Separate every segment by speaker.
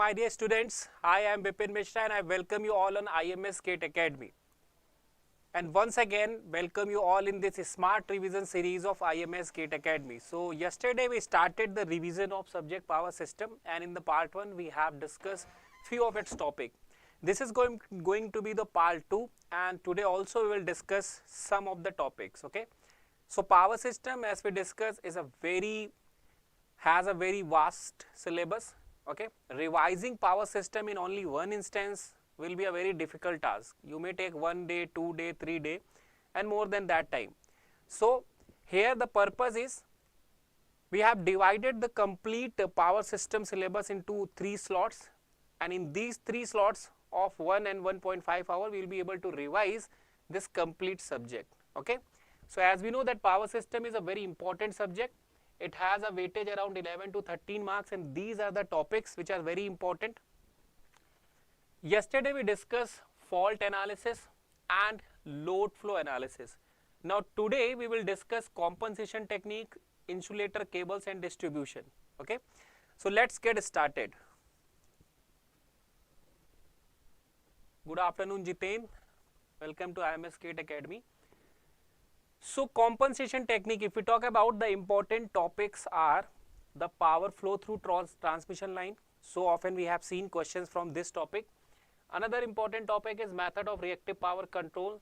Speaker 1: my dear students, I am Vipin Mishra and I welcome you all on IMS Academy. And once again, welcome you all in this smart revision series of IMS Academy. So, yesterday we started the revision of subject power system, and in the part 1 we have discussed few of its topic. This is going to be the part 2, and today also we will discuss some of the topics. Okay. So, power system, as we discussed, has a very vast syllabus. Okay, revising power system in only one instance will be a very difficult task. You may take 1 day, 2 day, 3 day and more than that time. So, here the purpose is we have divided the complete power system syllabus into 3 slots, and in these 3 slots of 1 and 1.5 hour we will be able to revise this complete subject. Okay. So, as we know that power system is a very important subject. It has a weightage around 11 to 13 marks, and these are the topics which are very important. Yesterday we discussed fault analysis and load flow analysis. Now today we will discuss compensation technique, insulator cables and distribution. Okay. So let's get started. Good afternoon Jiten, welcome to IMS Academy. So compensation technique, if we talk about, the important topics are the power flow through transmission line. So often we have seen questions from this topic. Another important topic is method of reactive power control,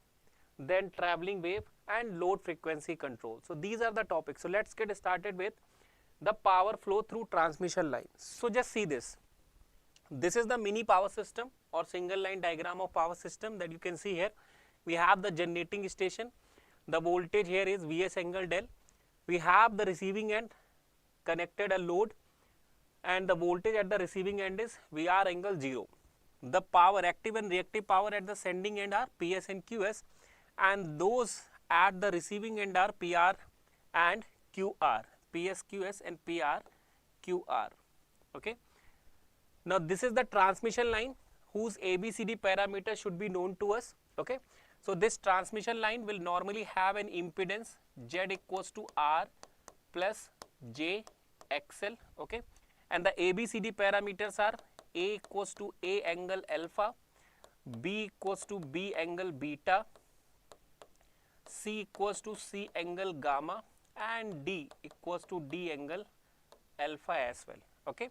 Speaker 1: then traveling wave and load frequency control. So these are the topics. So let's get started with the power flow through transmission line. So just see this. This is the mini power system or single line diagram of power system that you can see here. We have the generating station. The voltage here is Vs angle del. We have the receiving end connected a load, and the voltage at the receiving end is Vr angle 0. The power, active and reactive power at the sending end are Ps and Qs, and those at the receiving end are Pr and Qr, Ps Qs and Pr Qr. Okay. Now this is the transmission line whose ABCD parameters should be known to us. Okay. So this transmission line will normally have an impedance Z equals to R plus J XL. Okay. And the ABCD parameters are A equals to A angle alpha, B equals to B angle beta, C equals to C angle gamma, and D equals to D angle alpha as well. Okay.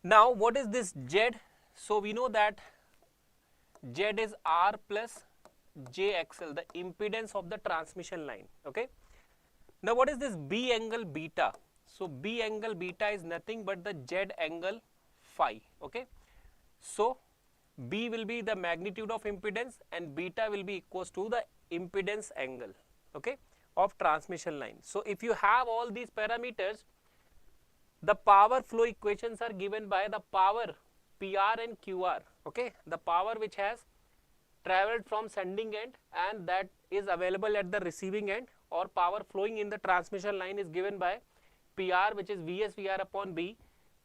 Speaker 1: Now what is this Z? So we know that Z is R plus JXL, the impedance of the transmission line. Okay. Now what is this B angle beta? So B angle beta is nothing but the Z angle phi. Okay. So B will be the magnitude of impedance and beta will be equals to the impedance angle, okay, of transmission line. So if you have all these parameters, the power flow equations are given by the power PR and QR. Okay. The power which has traveled from sending end and that is available at the receiving end, or power flowing in the transmission line, is given by PR, which is Vs Vr upon B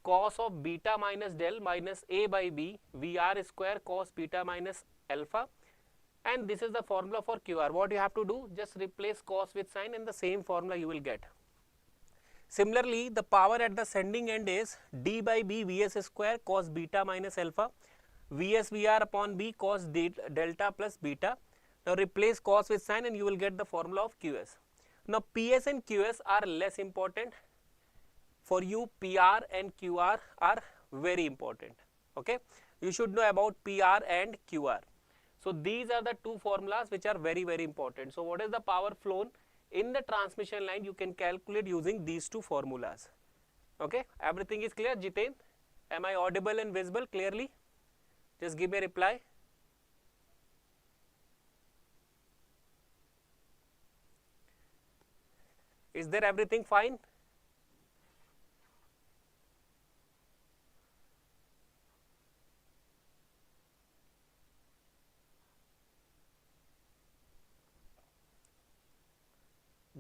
Speaker 1: cos of beta minus del minus A by B Vr square cos beta minus alpha, and this is the formula for QR. What you have to do, just replace cos with sin and the same formula you will get. Similarly, the power at the sending end is D by B Vs square cos beta minus alpha Vs Vr upon B cos delta plus beta. Now replace cos with sin and you will get the formula of Qs. Now Ps and Qs are less important. For you, PR and QR are very important. Okay. You should know about PR and QR. So these are the two formulas which are very important. So what is the power flown in the transmission line? You can calculate using these two formulas. Okay. Everything is clear, Jiten? Am I audible and visible clearly? Just give me a reply. Is there everything fine?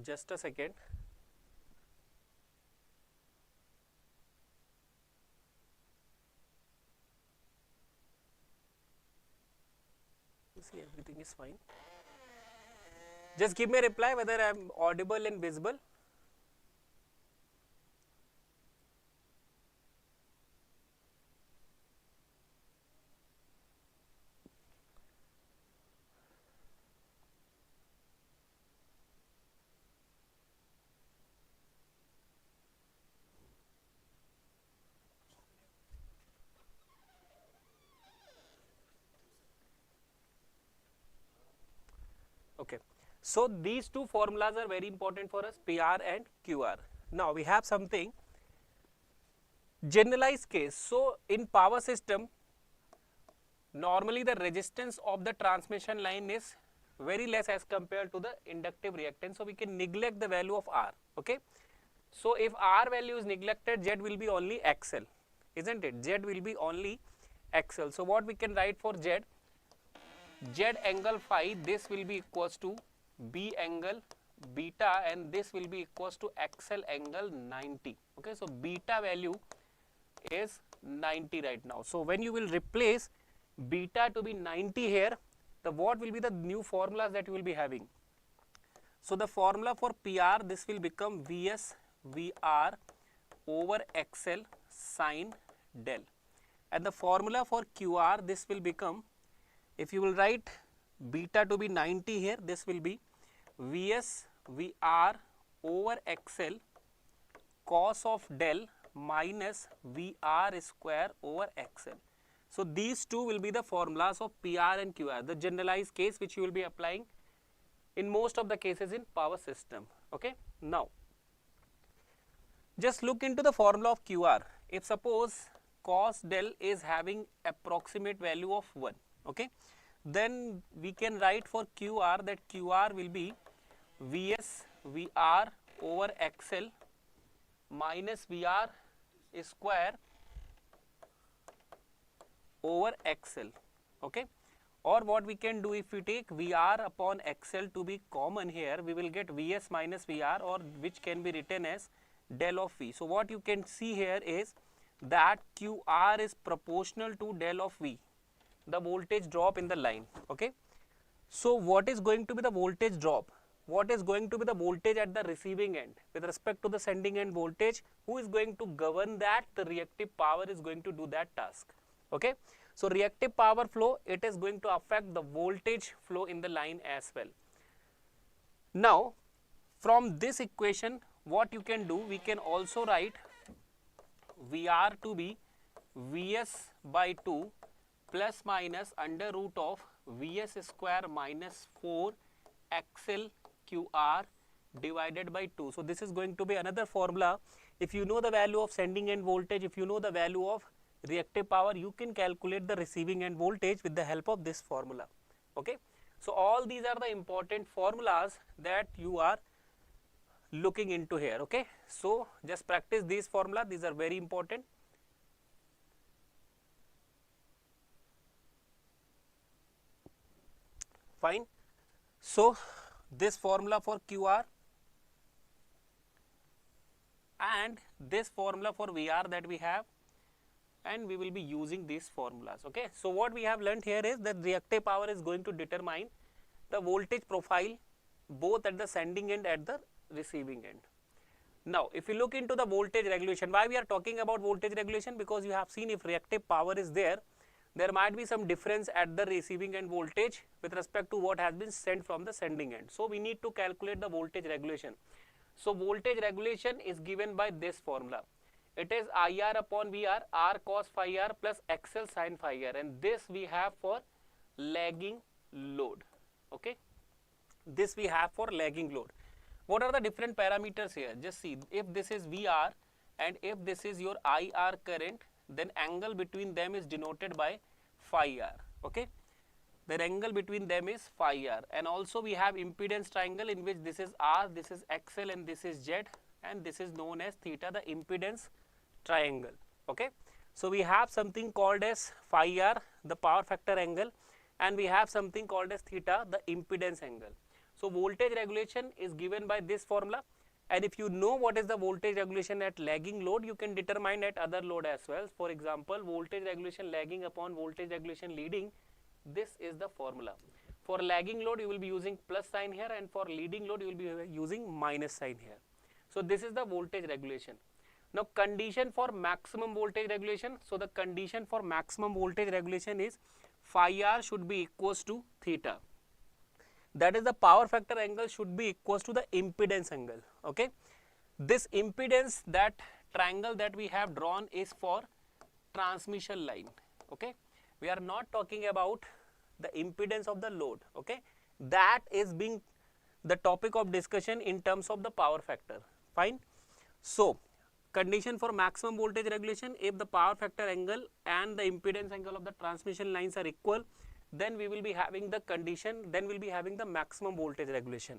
Speaker 1: Just a second. See, everything is fine. Just give me a reply whether I am audible and visible. Okay. So these two formulas are very important for us, PR and QR. Now we have something generalized case. So in power system, normally the resistance of the transmission line is very less as compared to the inductive reactance. So we can neglect the value of R. Okay. So if R value is neglected, Z will be only XL, isn't it? Z will be only XL. So what we can write for Z? Z angle phi, this will be equals to B angle beta, and this will be equals to XL angle 90. Okay, so beta value is 90 right now. So when you will replace beta to be 90 here, the what will be the new formulas that you will be having? So the formula for PR, this will become Vs VR over XL sin del, and the formula for QR, this will become, if you will write beta to be 90 here, this will be Vs VR over XL cos of del minus VR square over XL. So these two will be the formulas of PR and QR, the generalized case which you will be applying in most of the cases in power system. Okay. Now just look into the formula of QR. If suppose cos del is having approximate value of 1, okay, then we can write for QR that QR will be Vs VR over XL minus VR square over XL. Okay. Or what we can do, if we take VR upon XL to be common here, we will get Vs minus VR, or which can be written as del of V. So what you can see here is that QR is proportional to del of V, the voltage drop in the line. Okay. So what is going to be the voltage drop? What is going to be the voltage at the receiving end with respect to the sending end voltage? Who is going to govern that? The reactive power is going to do that task. Okay. So reactive power flow, it is going to affect the voltage flow in the line as well. Now from this equation, what you can do, we can also write VR to be Vs by 2 plus minus under root of Vs square minus 4 XL QR divided by 2. So this is going to be another formula. If you know the value of sending end voltage, if you know the value of reactive power, you can calculate the receiving end voltage with the help of this formula. Okay. So all these are the important formulas that you are looking into here. Okay. So just practice these formula, these are very important. Fine. So this formula for QR and this formula for VR that we have, and we will be using these formulas. Okay. So what we have learnt here is that reactive power is going to determine the voltage profile both at the sending end and at the receiving end. Now if you look into the voltage regulation, why we are talking about voltage regulation? Because you have seen if reactive power is there might be some difference at the receiving end voltage with respect to what has been sent from the sending end. So we need to calculate the voltage regulation. So voltage regulation is given by this formula. It is IR upon VR, R cos phi R plus XL sin phi R, and this we have for lagging load. Okay. This we have for lagging load. What are the different parameters here? Just see, if this is VR and if this is your IR current, then angle between them is denoted by phi R. Okay. The angle between them is phi R, and also we have impedance triangle in which this is R, this is XL, and this is Z, and this is known as theta, the impedance triangle. Okay. So we have something called as phi R, the power factor angle, and we have something called as theta, the impedance angle. So voltage regulation is given by this formula, and if you know what is the voltage regulation at lagging load, you can determine at other load as well. For example, voltage regulation lagging upon voltage regulation leading, this is the formula. For lagging load you will be using plus sign here, and for leading load you will be using minus sign here. So this is the voltage regulation. Now condition for maximum voltage regulation. So the condition for maximum voltage regulation is phi R should be equals to theta. That is, the power factor angle should be equals to the impedance angle. Okay. This impedance, that triangle that we have drawn, is for transmission line. Okay. We are not talking about the impedance of the load. Okay. that is being the topic of discussion in terms of the power factor. Fine. So condition for maximum voltage regulation, if the power factor angle and the impedance angle of the transmission lines are equal, then we will be having the condition, then we will be having the maximum voltage regulation.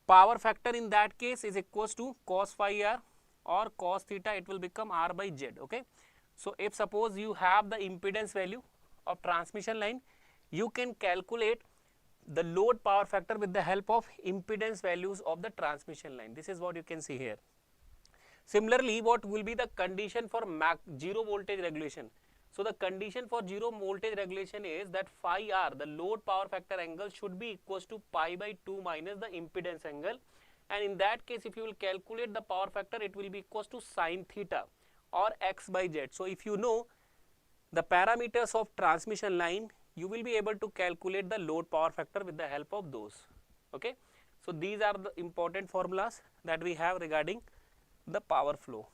Speaker 1: Power factor in that case is equals to cos phi r or cos theta, it will become r by z. Okay. So if suppose you have the impedance value of transmission line, you can calculate the load power factor with the help of impedance values of the transmission line. This is what you can see here. Similarly, what will be the condition for zero voltage regulation? So the condition for zero voltage regulation is that phi r, the load power factor angle, should be equals to pi by 2 minus the impedance angle, and in that case if you will calculate the power factor, it will be equals to sin theta or x by z. So if you know the parameters of transmission line, you will be able to calculate the load power factor with the help of those. Okay. So these are the important formulas that we have regarding the power flow.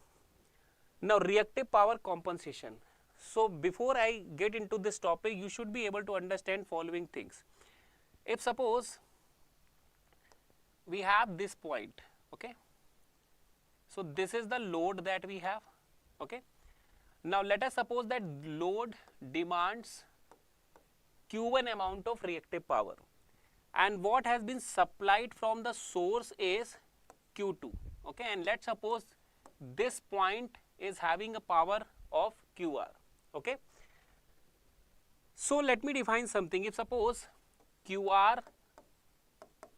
Speaker 1: Now reactive power compensation. So before I get into this topic, you should be able to understand following things. If suppose we have this point, okay, so this is the load that we have, okay. Now let us suppose that load demands Q1 amount of reactive power, and what has been supplied from the source is Q2, okay, and let's suppose this point is having a power of QR, okay. So let me define something. If suppose QR,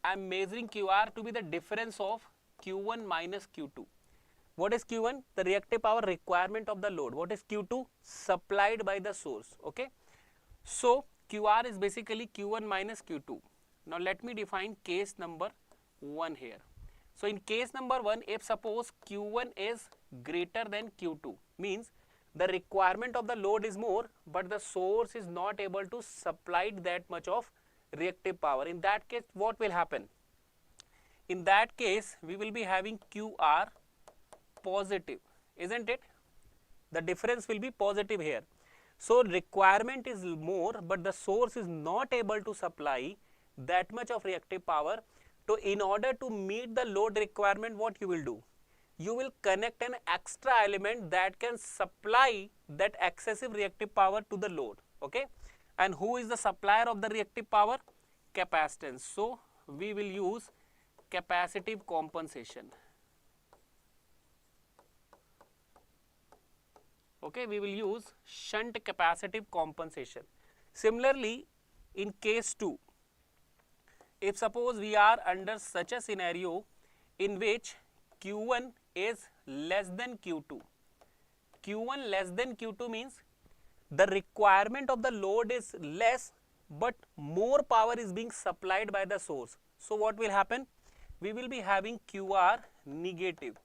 Speaker 1: I am measuring QR to be the difference of Q1 minus Q2. What is Q1? The reactive power requirement of the load. What is Q2? Supplied by the source, okay. So QR is basically Q1 minus Q2. Now let me define case number 1 here. So in case number 1, if suppose Q1 is greater than Q2, means the requirement of the load is more, but the source is not able to supply that much of reactive power. In that case, what will happen? In that case, we will be having QR positive, isn't it? The difference will be positive here. So requirement is more, but the source is not able to supply that much of reactive power. So in order to meet the load requirement, what you will do? You will connect an extra element that can supply that excessive reactive power to the load, okay. And who is the supplier of the reactive power? Capacitance. So we will use capacitive compensation, okay. We will use shunt capacitive compensation. Similarly, in case 2, if suppose we are under such a scenario in which Q1 is less than Q2. Q1 less than Q2 means the requirement of the load is less, but more power is being supplied by the source. So what will happen? We will be having QR negative.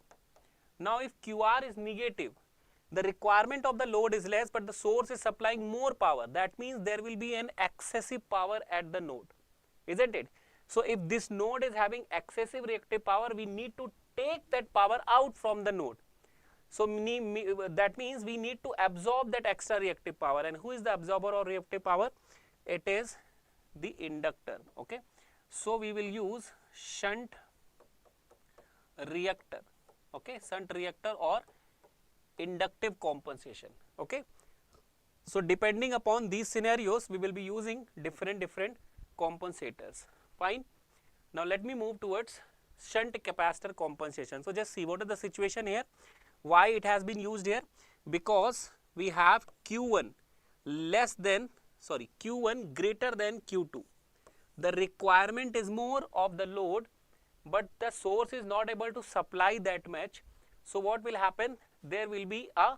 Speaker 1: Now if QR is negative, the requirement of the load is less, but the source is supplying more power. That means there will be an excessive power at the node, isn't it? So if this node is having excessive reactive power, we need to take that power out from the node. So that means we need to absorb that extra reactive power. And who is the absorber of reactive power? It is the inductor, okay. So we will use shunt reactor, okay, shunt reactor or inductive compensation, okay. So depending upon these scenarios, we will be using different compensators. Fine. Now let me move towards shunt capacitor compensation. So just see what is the situation here, why it has been used here. Because we have Q1 Q1 greater than Q2. The requirement is more of the load, but the source is not able to supply that much. So what will happen? There will be a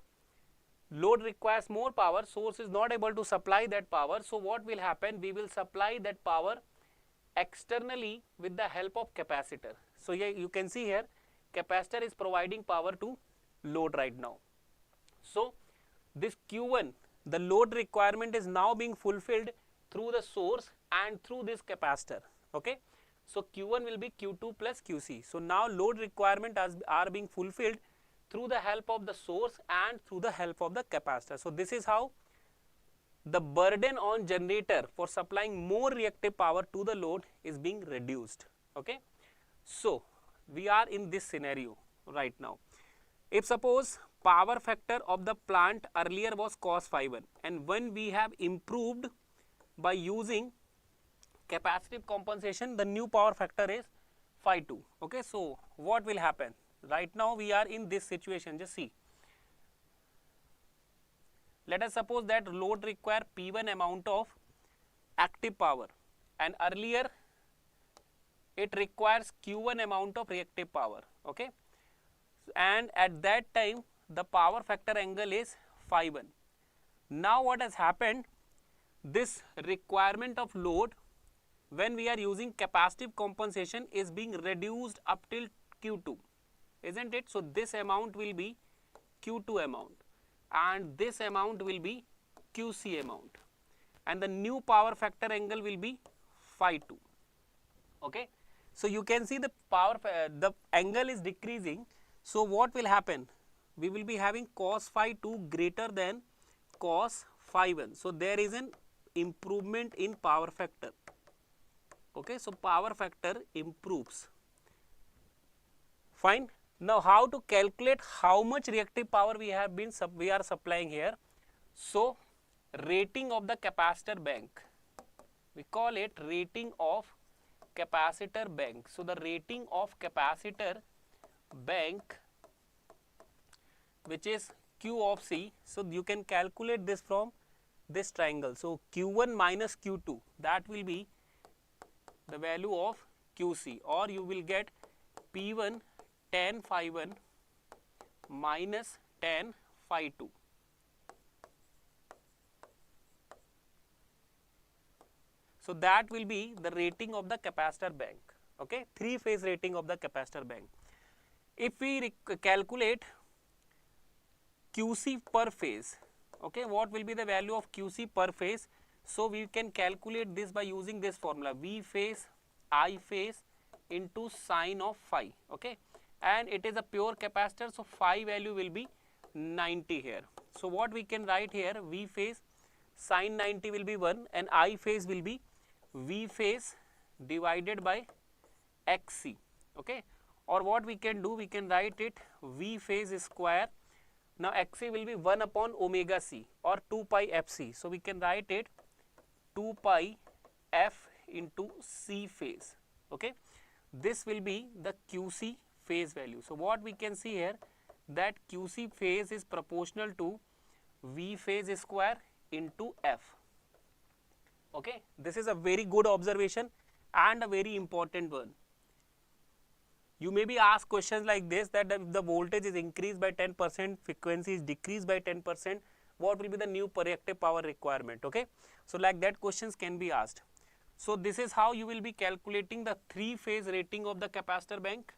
Speaker 1: load requires more power, source is not able to supply that power. So what will happen? We will supply that power externally with the help of capacitor. So here you can see here capacitor is providing power to load right now. So this Q1, the load requirement is now being fulfilled through the source and through this capacitor, okay. So Q1 will be Q2 plus QC. So now load requirement are being fulfilled through the help of the source and through the help of the capacitor. So this is how the burden on generator for supplying more reactive power to the load is being reduced. Okay, so we are in this scenario right now. If suppose power factor of the plant earlier was cos phi 1, and when we have improved by using capacitive compensation, the new power factor is phi 2. Okay, so what will happen? Right now we are in this situation. Just see, let us suppose that load require P1 amount of active power, and earlier it requires Q1 amount of reactive power. Okay, and at that time the power factor angle is phi 1. Now what has happened, this requirement of load when we are using capacitive compensation is being reduced up till Q2, isn't it? So this amount will be Q2 amount, and this amount will be QC amount, and the new power factor angle will be phi 2. Okay, so you can see the the angle is decreasing. So what will happen? We will be having cos phi 2 greater than cos phi 1. So there is an improvement in power factor. Okay, so power factor improves. Fine. Now how to calculate how much reactive power we are supplying here? So rating of the capacitor bank, we call it rating of capacitor bank. So the rating of capacitor bank, which is Q of C, so you can calculate this from this triangle. So Q1 minus Q2, that will be the value of QC, or you will get P1 tan phi 1 minus tan phi 2. So that will be the rating of the capacitor bank. Okay, three-phase rating of the capacitor bank. If we calculate QC per phase, okay, what will be the value of QC per phase? So we can calculate this by using this formula, V phase I phase into sine of phi. Okay, and it is a pure capacitor, so phi value will be 90 here. So what we can write here, V phase sine 90 will be 1, and I phase will be V phase divided by XC. Okay, or what we can do, we can write it V phase square. Now XC will be 1 upon omega C, or 2 pi FC. So we can write it 2 pi F into C phase. Okay, this will be the QC phase value. So what we can see here, that QC phase is proportional to V phase square into F. Okay, this is a very good observation and a very important one. You may be asked questions like this, that if the voltage is increased by 10%, frequency is decreased by 10%, what will be the new reactive power requirement? Okay, so like that questions can be asked. So this is how you will be calculating the three-phase rating of the capacitor bank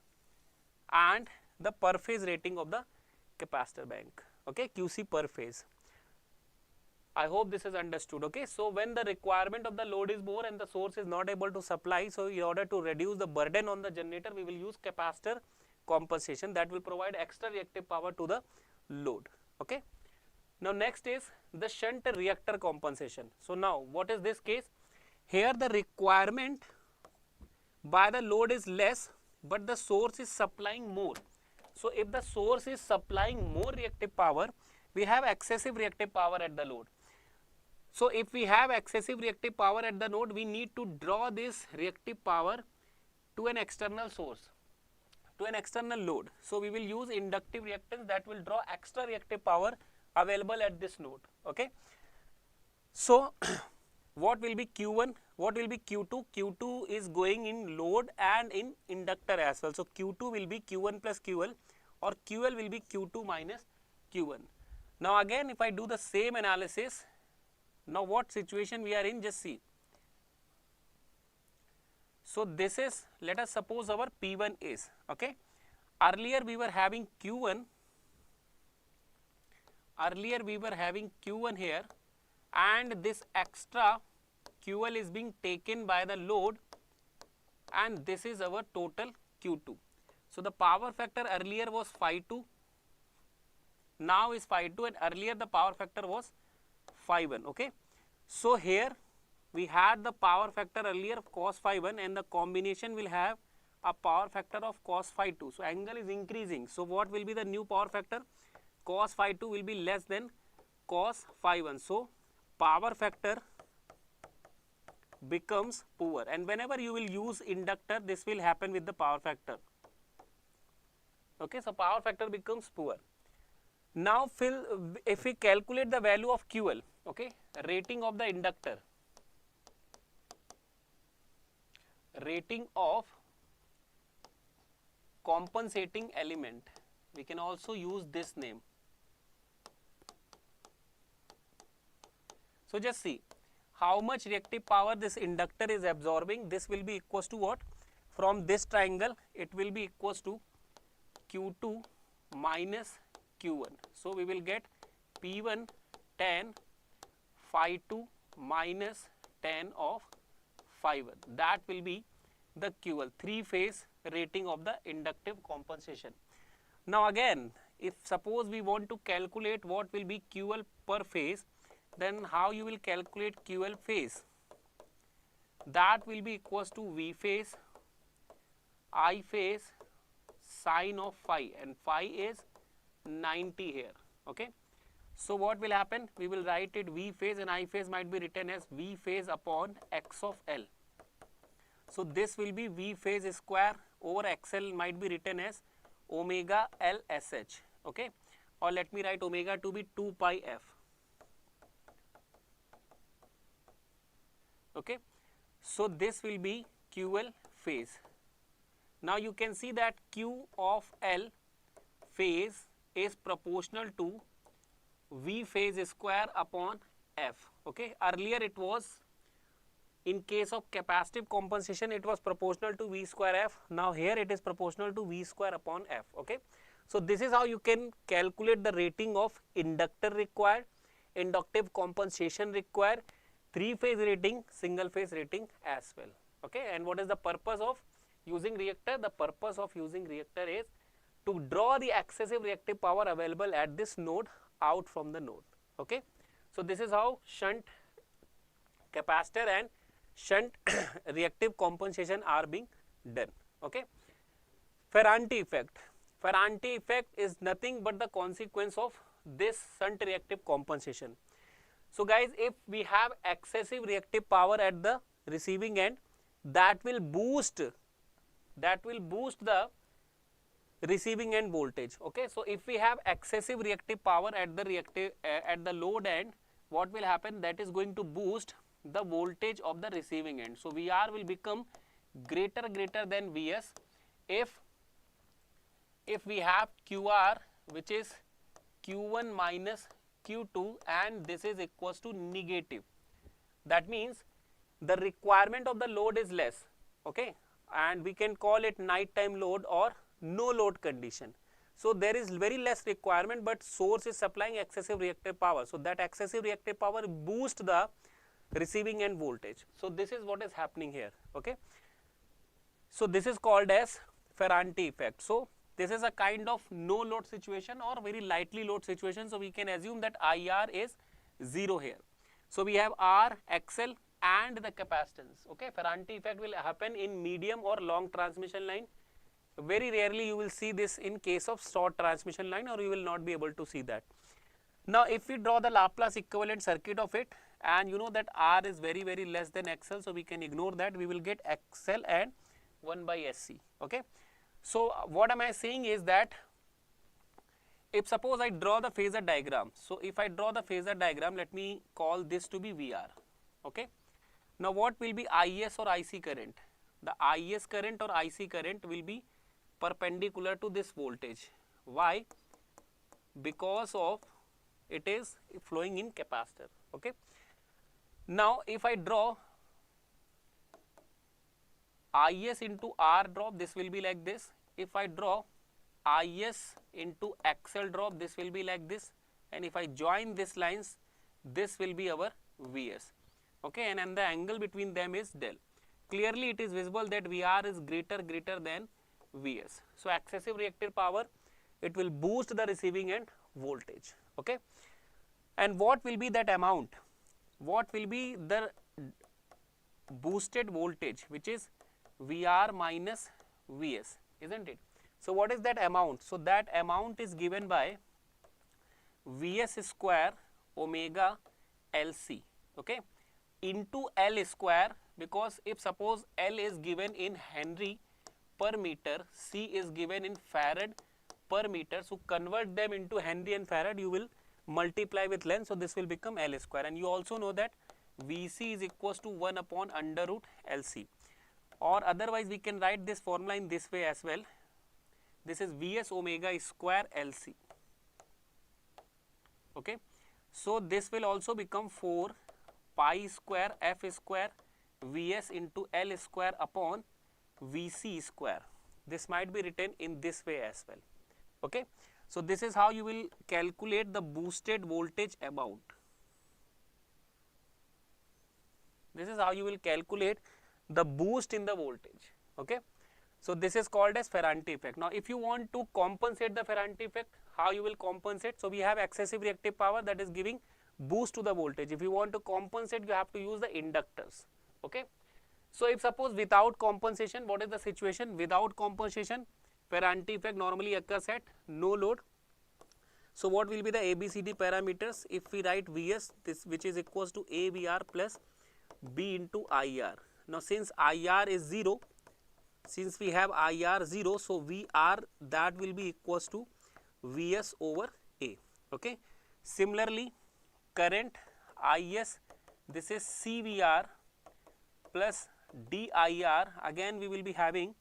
Speaker 1: and the per phase rating of the capacitor bank. Okay, QC per phase. I hope this is understood. Okay, so when the requirement of the load is more and the source is not able to supply, so in order to reduce the burden on the generator, we will use capacitor compensation that will provide extra reactive power to the load. Okay, now next is the shunt reactor compensation. So now what is this case? Here the requirement by the load is less, but the source is supplying more. So if the source is supplying more reactive power, we have excessive reactive power at the load. So if we have excessive reactive power at the node, we need to draw this reactive power to an external source, to an external load. So we will use inductive reactance that will draw extra reactive power available at this node. Okay, so what will be Q1, what will be Q2? Q2 is going in load and in inductor as well. So Q2 will be Q1 plus QL, or QL will be Q2 minus Q1. Now again, if I do the same analysis, now what situation we are in, just see. So this is, let us suppose our P1 is, okay, earlier we were having Q1, here, and this extra QL is being taken by the load, and this is our total Q2. So the power factor earlier was phi 2, now is phi 2, and earlier the power factor was phi 1. Okay, So here we had the power factor earlier of cos phi 1 and the combination will have a power factor of cos phi 2. So angle is increasing. So what will be the new power factor? Cos phi 2 will be less than cos phi 1. So power factor becomes poor, and whenever you will use inductor, this will happen with the power factor. Okay, so power factor becomes poor. Now if we calculate the value of QL, okay, rating of the inductor, rating of compensating element, we can also use this name. So just see how much reactive power this inductor is absorbing. This will be equals to what? From this triangle it will be equals to Q2 minus Q1. So we will get P1 tan phi 2 minus tan of phi 1. That will be the QL, 3-phase rating of the inductive compensation. Now again, if suppose we want to calculate what will be QL per phase, then how you will calculate QL phase? That will be equals to V phase, I phase, sine of phi, and phi is 90 here. Okay. So what will happen? We will write it V phase, and I phase might be written as V phase upon x of L. So this will be V phase square over XL might be written as omega L SH. Okay. Or let me write omega to be 2 pi F. Okay. So this will be QL phase. Now you can see that Q of L phase is proportional to V phase square upon F. Okay. Earlier it was, in case of capacitive compensation, it was proportional to V square F. Now here it is proportional to V square upon F. Okay. So this is how you can calculate the rating of inductor required, inductive compensation required, 3-phase rating, single phase rating as well. Okay. And what is the purpose of using reactor? The purpose of using reactor is to draw the excessive reactive power available at this node out from the node. Okay. So this is how shunt capacitor and shunt reactive compensation are being done. Okay. Ferranti effect. Ferranti effect is nothing but the consequence of this shunt reactive compensation. So guys, if we have excessive reactive power at the receiving end, that will boost the receiving end voltage. Okay. So if we have excessive reactive power at the load end, what will happen? That is going to boost the voltage of the receiving end. So VR will become greater than Vs if we have QR, which is Q1 minus Q2, and this is equals to negative. That means the requirement of the load is less. Okay. And we can call it nighttime load or no load condition. So there is very less requirement, but source is supplying excessive reactive power. So that excessive reactive power boosts the receiving end voltage. So this is what is happening here. Okay. So this is called as Ferranti effect. So this is a kind of no load situation or very lightly load situation. So we can assume that IR is 0 here. So we have R, XL and the capacitance. Okay. Ferranti effect will happen in medium or long transmission line. Very rarely you will see this in case of short transmission line, or you will not be able to see that. Now if we draw the Laplace equivalent circuit of it, and you know that R is very less than XL, so we can ignore that. We will get XL and 1 by SC. Okay. So what am I saying is that if suppose I draw the phasor diagram. So if I draw the phasor diagram, let me call this to be VR. Okay. Now what will be IS or IC current? The IS current or IC current will be perpendicular to this voltage. Why? Because of it is flowing in capacitor. Okay. Now if I draw IS into R drop, this will be like this. If I draw IS into XL drop, this will be like this. And if I join these lines, this will be our Vs. Okay. And the angle between them is del. Clearly it is visible that VR is greater than Vs. So excessive reactive power, it will boost the receiving end voltage. Okay. And what will be that amount? what will be the boosted voltage, which is VR minus Vs, isn't it? So what is that amount? So that amount is given by Vs square omega Lc, okay, into L square, because if suppose L is given in Henry per meter, C is given in Farad per meter, so convert them into Henry and Farad, you will multiply with length, so this will become L square. And you also know that Vc is equals to 1 upon under root Lc, or otherwise we can write this formula in this way as well. This is Vs omega square Lc, okay. So this will also become 4 pi square f square Vs into L square upon Vc square. This might be written in this way as well, okay. So this is how you will calculate the boosted voltage amount. This is how you will calculate the boost in the voltage, okay. So this is called as Ferranti effect. Now if you want to compensate the Ferranti effect, how you will compensate? So we have excessive reactive power that is giving boost to the voltage. If you want to compensate, you have to use the inductors, okay. So if suppose without compensation, what is the situation? Without compensation, Ferranti effect normally occurs at no load. So what will be the ABCD parameters? If we write Vs, this which is equals to AVR plus B into IR. Now since IR is 0, since we have IR 0, so VR that will be equals to Vs over A, okay. Similarly, current IS, this is CVR plus DIR, again we will be having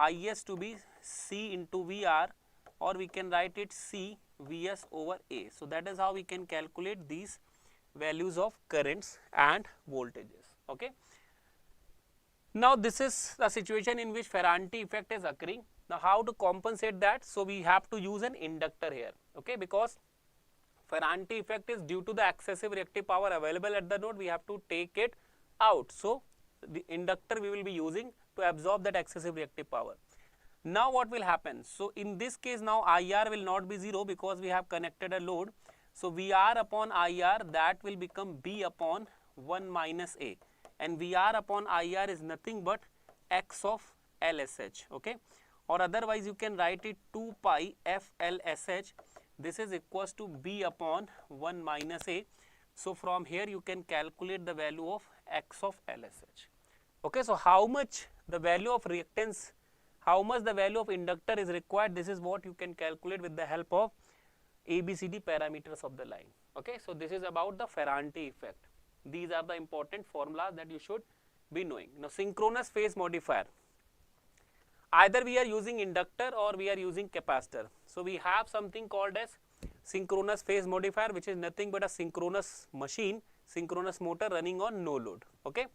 Speaker 1: IS to be C into VR, or we can write it C Vs over A. So that is how we can calculate these values of currents and voltages, okay. Now this is the situation in which Ferranti effect is occurring. Now how to compensate that? So we have to use an inductor here, okay, because Ferranti effect is due to the excessive reactive power available at the node, we have to take it out. So the inductor we will be using to absorb that excessive reactive power. Now what will happen? So in this case now IR will not be 0 because we have connected a load. So VR upon IR that will become B upon 1 minus A, and VR upon IR is nothing but X of LSH, okay, or otherwise you can write it 2 pi FLSH. This is equals to B upon 1 minus A. So from here you can calculate the value of X of LSH, okay. So how much the value of reactance, how much the value of inductor is required, this is what you can calculate with the help of ABCD parameters of the line, okay. So this is about the Ferranti effect. These are the important formulas that you should be knowing. Now synchronous phase modifier, either we are using inductor or we are using capacitor. So we have something called as synchronous phase modifier, which is nothing but a synchronous machine, synchronous motor running on no load, okay.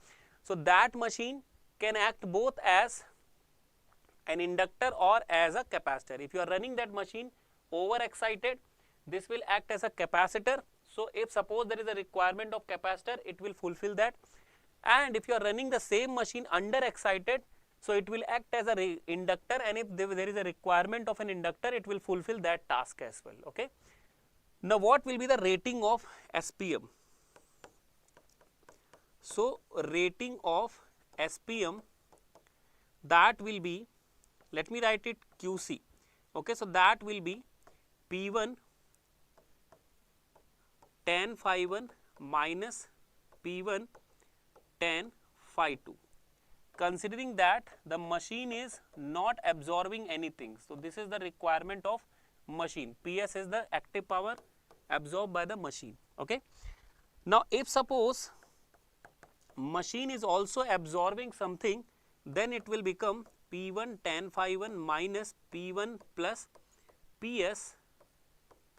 Speaker 1: So that machine can act both as an inductor or as a capacitor. If you are running that machine over excited, this will act as a capacitor. So if suppose there is a requirement of capacitor, it will fulfill that, and if you are running the same machine under excited, so it will act as a inductor, and if there is a requirement of an inductor, it will fulfill that task as well, okay. Now what will be the rating of SPM? So rating of SPM, that will be, let me write it QC, okay. So that will be P1 tan phi 1 minus P1 tan phi 2, considering that the machine is not absorbing anything. So this is the requirement of machine. PS is the active power absorbed by the machine, okay. Now if suppose machine is also absorbing something, then it will become P1 tan phi 1 minus P1 plus PS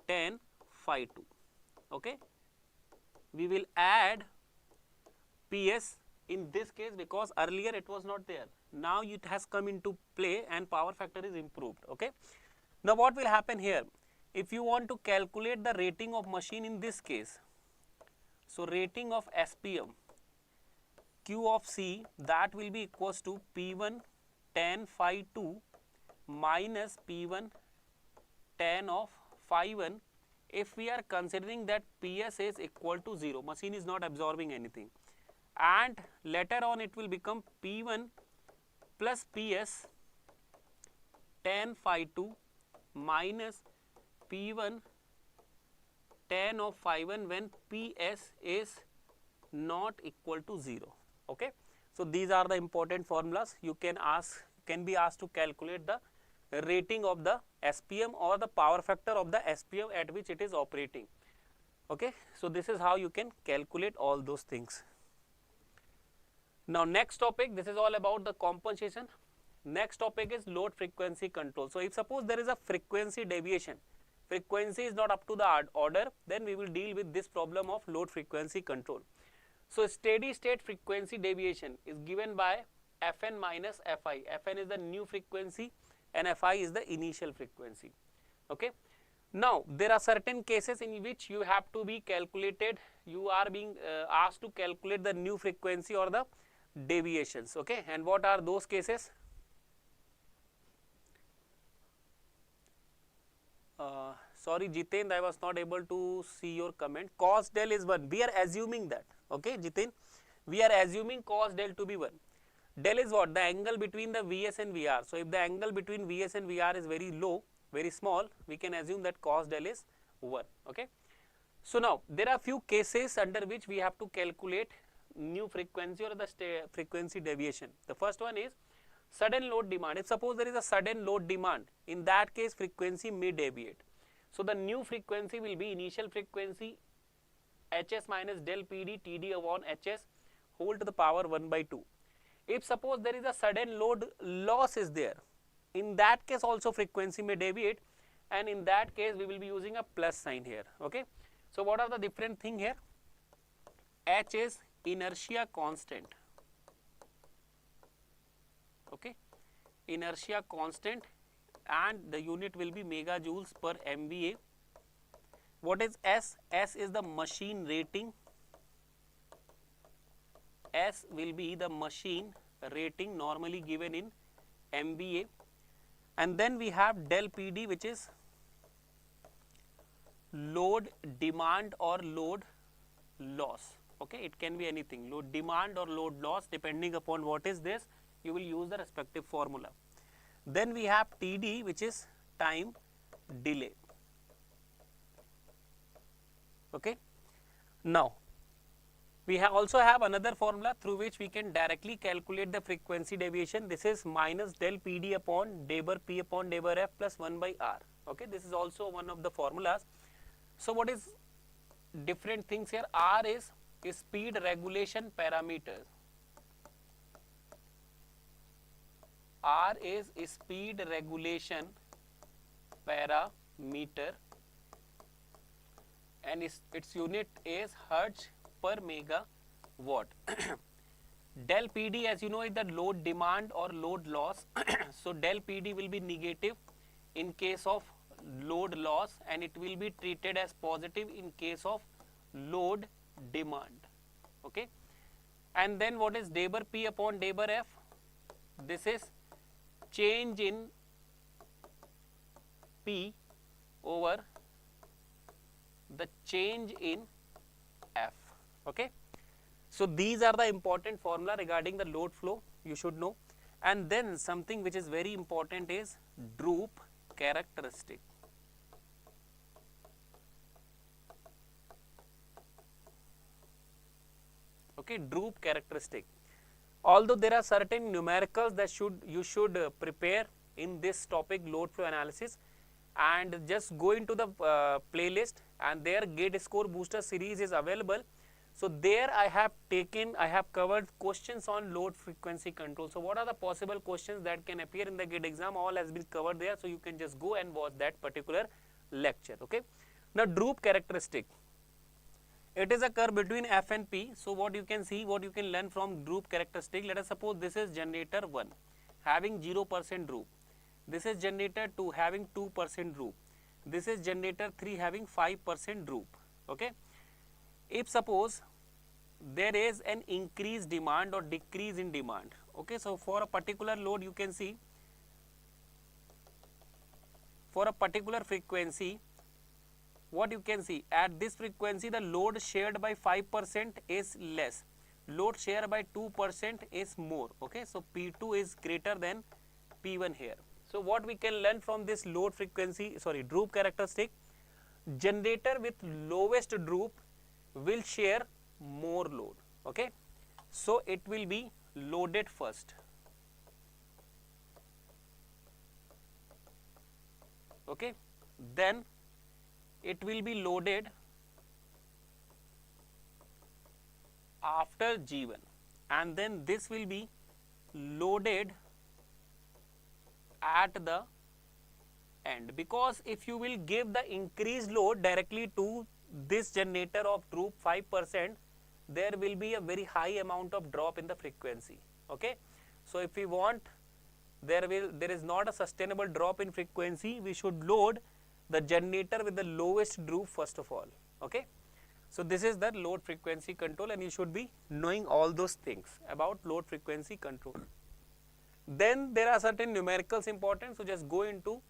Speaker 1: tan phi 2, okay. We will add PS in this case because earlier it was not there. Now it has come into play and power factor is improved, okay. Now what will happen here? If you want to calculate the rating of machine in this case, so rating of SPM, Q of C, that will be equals to P1 tan phi 2 minus P1 tan of phi 1 if we are considering that PS is equal to 0, machine is not absorbing anything, and later on it will become P1 plus PS tan phi 2 minus P1 tan of phi 1 when PS is not equal to 0. Okay. So these are the important formulas. You can be asked to calculate the rating of the SPM or the power factor of the SPM at which it is operating. Okay. So this is how you can calculate all those things. Now next topic, this is all about the compensation. Next topic is load frequency control. So if suppose there is a frequency deviation, frequency is not up to the order, then we will deal with this problem of load frequency control. So steady state frequency deviation is given by Fn minus Fi. Fn is the new frequency and Fi is the initial frequency. Okay. Now there are certain cases in which you have to be calculated, you are being asked to calculate the new frequency or the deviations. Okay. And what are those cases? Sorry Jiten, I was not able to see your comment. Cos del is 1. We are assuming that. Okay, Jiten, we are assuming cos del to be 1. Del is what? The angle between the Vs and Vr. So if the angle between Vs and Vr is very low, very small, we can assume that cos del is 1. Okay. So now there are few cases under which we have to calculate new frequency or the frequency deviation. The first one is sudden load demand. If suppose there is a sudden load demand, in that case frequency may deviate. So the new frequency will be initial frequency Hs minus del Pd Td upon Hs whole to the power 1 by 2. If suppose there is a sudden load loss is there, in that case also frequency may deviate, and in that case we will be using a plus sign here. Okay. So what are the different thing here? H is inertia constant. Okay. Inertia constant, and the unit will be megajoules per MVA. What is S? S is the machine rating. S will be the machine rating normally given in MVA, and then we have del PD, which is load demand or load loss. Okay, it can be anything, load demand or load loss, depending upon what is this, you will use the respective formula. Then we have TD, which is time delay. Okay. Now we also have another formula through which we can directly calculate the frequency deviation. This is minus del PD upon Deber P upon Deber F plus 1 by R. Okay, this is also one of the formulas. So what is different things here? R is speed regulation parameters. R is speed regulation parameter, and its unit is Hertz per megawatt. Del PD, as you know, is the load demand or load loss. So del PD will be negative in case of load loss, and it will be treated as positive in case of load demand. Okay. And then what is Deber P upon Deber F? This is change in P over the change in F. Okay. So these are the important formula regarding the load flow, you should know. And then something which is very important is droop characteristic. Okay, droop characteristic. Although there are certain numericals that you should prepare in this topic, load flow analysis, and just go into the playlist, and there gate score booster series is available. So there I have covered questions on load frequency control. So what are the possible questions that can appear in the gate exam? All has been covered there, so you can just go and watch that particular lecture. Okay. Now droop characteristic. It is a curve between F and P. So what you can see, what you can learn from droop characteristic. Let us suppose this is generator 1 having 0% droop. This is generator 2 having 2% droop. This is generator 3 having 5% droop. Okay. If suppose there is an increased demand or decrease in demand. Okay. So for a particular load, you can see for a particular frequency, what you can see, at this frequency the load shared by 5% is less, load shared by 2% is more. Okay, so P2 is greater than P1 here. So what we can learn from this load frequency, droop characteristic, generator with lowest droop will share more load. Okay, so it will be loaded first. Okay, then it will be loaded after G1, and then this will be loaded at the end, because if you will give the increased load directly to this generator of droop 5%, there will be a very high amount of drop in the frequency. Okay, so if we want there is not a sustainable drop in frequency, we should load the generator with the lowest droop first of all. Okay, so this is the load frequency control, and you should be knowing all those things about load frequency control. Then there are certain numericals important, so just go into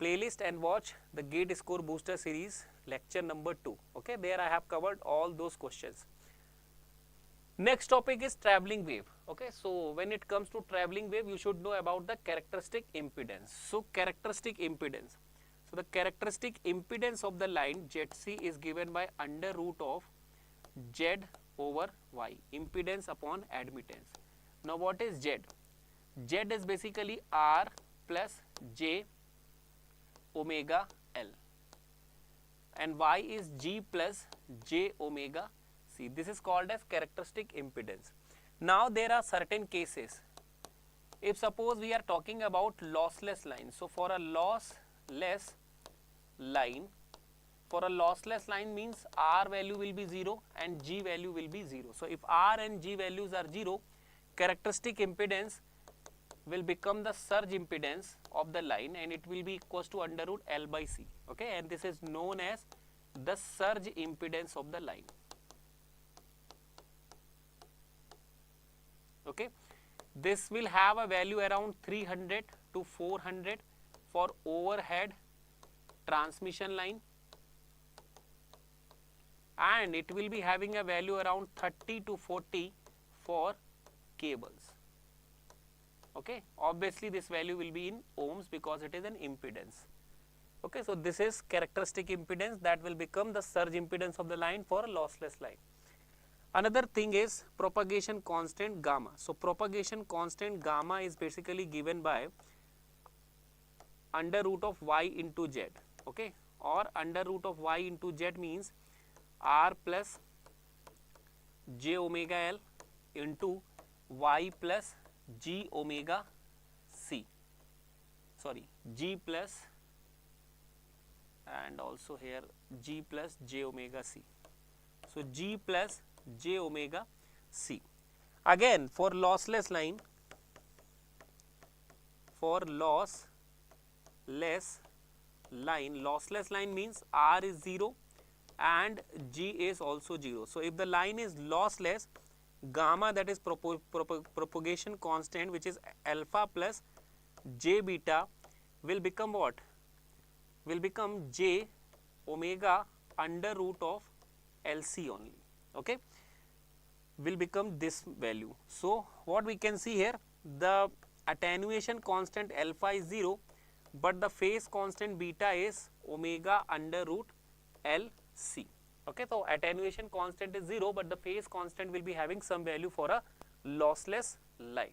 Speaker 1: playlist and watch the gate score booster series lecture number 2. Okay, there I have covered all those questions. Next topic is traveling wave. Okay, so when it comes to traveling wave, you should know about the characteristic impedance. So characteristic impedance. So the characteristic impedance of the line ZC is given by under root of Z over Y, impedance upon admittance. Now what is Z? Z is basically R plus J omega L, and Y is G plus J omega C. This is called as characteristic impedance. Now there are certain cases. If suppose we are talking about lossless line, so for a lossless line, means R value will be 0 and G value will be 0. So if R and G values are 0, characteristic impedance will become the surge impedance of the line, and it will be equals to under root L by C. Okay, and this is known as the surge impedance of the line. Okay, this will have a value around 300 to 400 for overhead transmission line, and it will be having a value around 30 to 40 for cables. Okay, obviously this value will be in ohms because it is an impedance. Okay, so this is characteristic impedance that will become the surge impedance of the line for a lossless line. Another thing is propagation constant gamma. So propagation constant gamma is basically given by under root of Y into Z. Okay, or under root of Y into Z means R plus J omega L into Y plus G omega C. G plus, and also here G plus J omega C. So G plus J omega C. Again for lossless line, lossless line means R is 0 and G is also 0. So if the line is lossless, gamma, that is propagation constant, which is alpha plus J beta, will become what? Will become J omega under root of LC only. Okay, will become this value. So what we can see here, the attenuation constant alpha is 0, but the phase constant beta is omega under root LC. Okay, so attenuation constant is 0, but the phase constant will be having some value for a lossless line.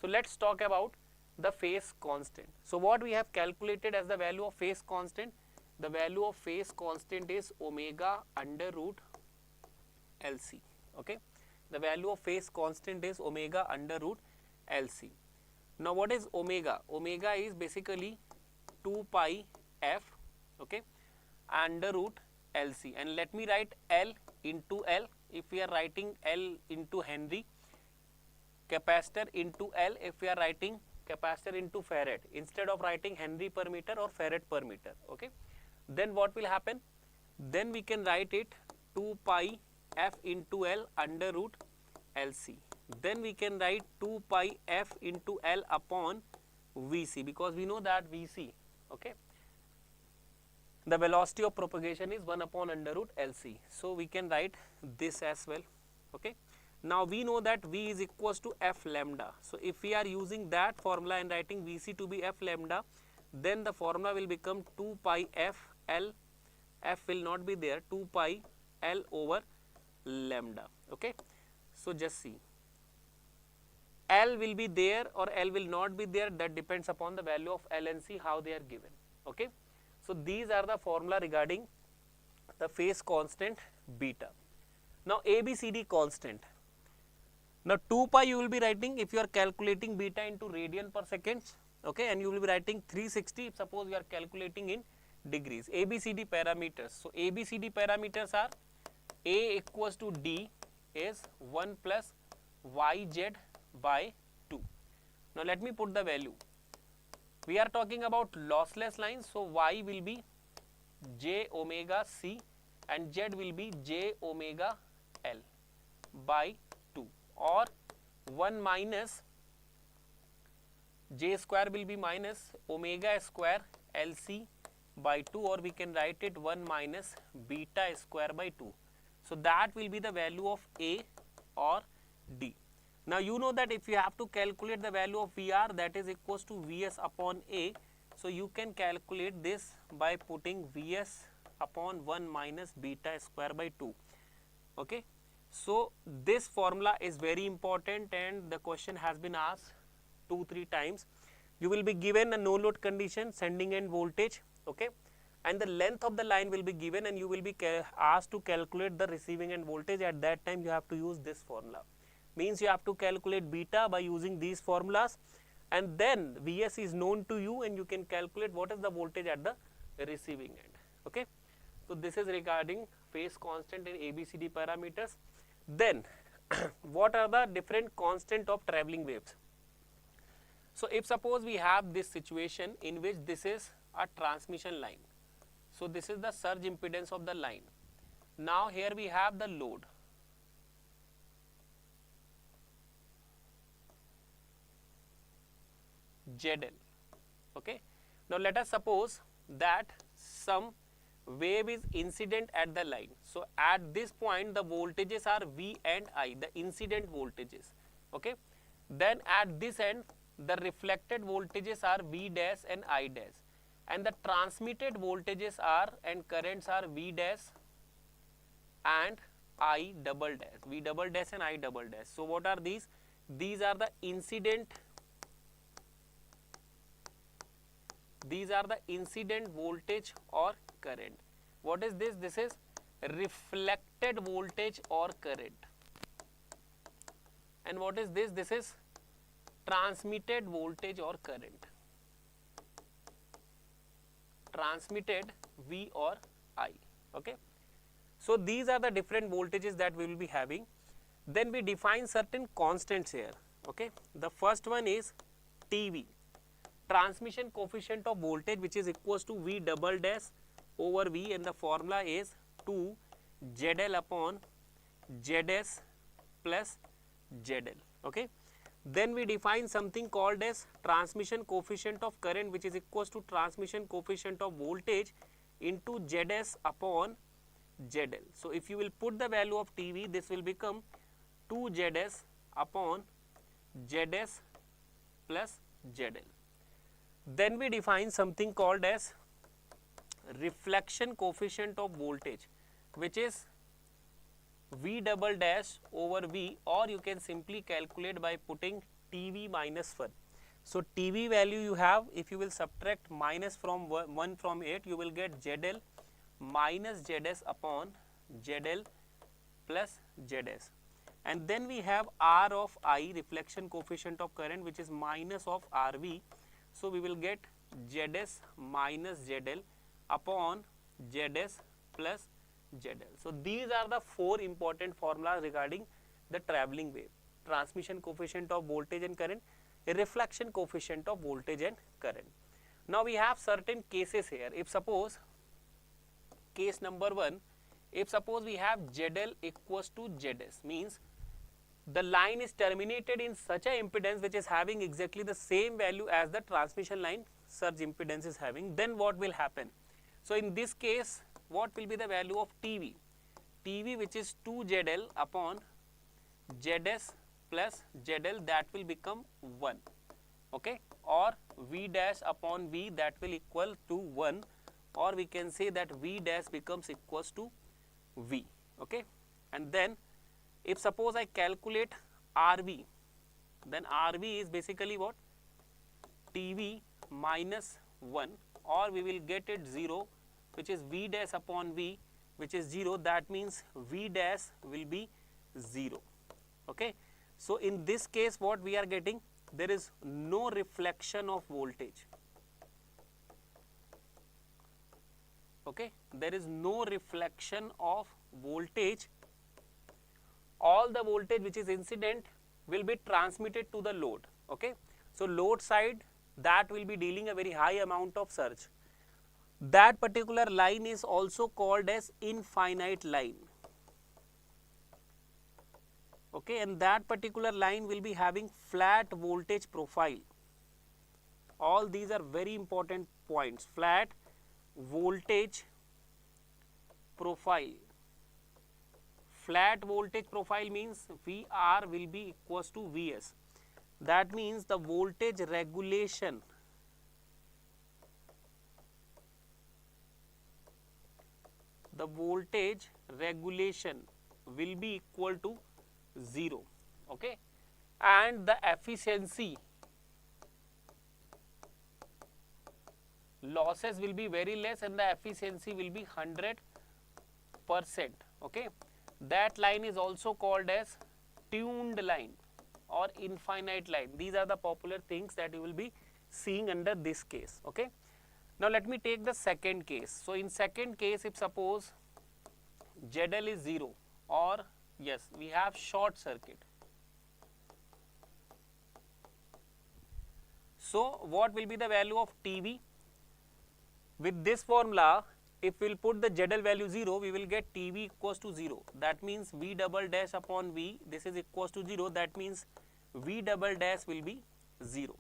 Speaker 1: So let's talk about the phase constant. So what we have calculated as the value of phase constant? The value of phase constant is omega under root LC. Okay, the value of phase constant is omega under root LC. Now what is omega? Omega is basically 2 pi f, okay, under root LC, and let me write L into L if we are writing L into Henry, capacitor into L if we are writing capacitor into farad, instead of writing Henry per meter or farad per meter. Okay, then what will happen? Then we can write it 2 pi f into L under root LC. Then we can write 2 pi f into L upon VC, because we know that VC, okay, the velocity of propagation is 1 upon under root LC. So we can write this as well. Okay. Now we know that V is equals to F lambda. So if we are using that formula and writing Vc to be F lambda, then the formula will become 2 pi F L. F will not be there, 2 pi L over lambda. Okay. So just see, L will be there or L will not be there, that depends upon the value of L and C, how they are given. Okay. So these are the formula regarding the phase constant beta. Now ABCD constant. Now 2 pi you will be writing if you are calculating beta into radian per second, okay, and you will be writing 360 if suppose you are calculating in degrees. ABCD parameters. So ABCD parameters are A equals to D is 1 plus YZ by 2. Now let me put the value. We are talking about lossless lines, so Y will be J omega C and Z will be J omega L by 2, or 1 minus J square will be minus omega square LC by 2, or we can write it 1 minus beta square by 2. So that will be the value of A or D. Now you know that if you have to calculate the value of VR, that is equals to Vs upon A. So you can calculate this by putting Vs upon 1 minus beta square by 2. Okay. So this formula is very important and the question has been asked 2-3 times. You will be given a no load condition, sending end voltage, okay, and the length of the line will be given and you will be asked to calculate the receiving end voltage. At that time you have to use this formula. Means you have to calculate beta by using these formulas, and then Vs is known to you and you can calculate what is the voltage at the receiving end. Okay. So this is regarding phase constant and ABCD parameters. Then what are the different constant of travelling waves? So if suppose we have this situation in which this is a transmission line. So this is the surge impedance of the line. Now here we have the load. ZL. Okay. Now let us suppose that some wave is incident at the line. So at this point the voltages are V and I, the incident voltages. Okay. Then at this end the reflected voltages are V dash and I dash, and the transmitted voltages are and currents are V dash and I double dash, V double dash and I double dash. So what are these? These are the incident. These are the incident voltage or current. What is this? This is reflected voltage or current. And what is this? This is transmitted voltage or current. Transmitted V or I. Okay. So these are the different voltages that we will be having. Then we define certain constants here. Okay. The first one is TV, transmission coefficient of voltage, which is equals to V double dash over V, and the formula is 2 ZL upon ZS plus ZL. Okay. Then we define something called as transmission coefficient of current, which is equals to transmission coefficient of voltage into ZS upon ZL. So if you will put the value of TV, this will become 2 ZS upon ZS plus ZL. Then we define something called as reflection coefficient of voltage, which is V double dash over V, or you can simply calculate by putting TV minus 1. So TV value you have, if you will subtract minus from 1 from 8, you will get ZL minus ZS upon ZL plus ZS. And then we have R of I, reflection coefficient of current, which is minus of RV. So we will get ZS minus ZL upon ZS plus ZL. So these are the 4 important formulas regarding the travelling wave: transmission coefficient of voltage and current, a reflection coefficient of voltage and current. Now we have certain cases here. If suppose case number 1, if suppose we have ZL equals to ZS, means the line is terminated in such a impedance which is having exactly the same value as the transmission line surge impedance is having, then what will happen? So in this case, what will be the value of TV? TV, which is 2ZL upon ZS plus ZL, that will become 1, okay, or V dash upon V, that will equal to 1, or we can say that V dash becomes equals to V, okay. And then if suppose I calculate RV, then RV is basically what? TV minus 1, or we will get it 0, which is V dash upon V, which is 0, that means V dash will be 0, okay. So in this case what we are getting, there is no reflection of voltage, okay, there is no reflection of voltage. All the voltage which is incident will be transmitted to the load, okay. So load side, that will be dealing a very high amount of surge. That particular line is also called as infinite line, okay, and that particular line will be having flat voltage profile. All these are very important points. Flat voltage profile. Flat voltage profile means VR will be equals to Vs. That means the voltage regulation will be equal to 0, okay, and the efficiency losses will be very less and the efficiency will be 100%, okay. That line is also called as tuned line or infinite line. These are the popular things that you will be seeing under this case, okay. Now let me take the second case. So in second case, if suppose ZL is 0, or yes, we have short circuit. So what will be the value of TV? With this formula, if we will put the ZL value 0, we will get TV equals to 0. That means V double dash upon V, this is equals to 0. That means V double dash will be 0.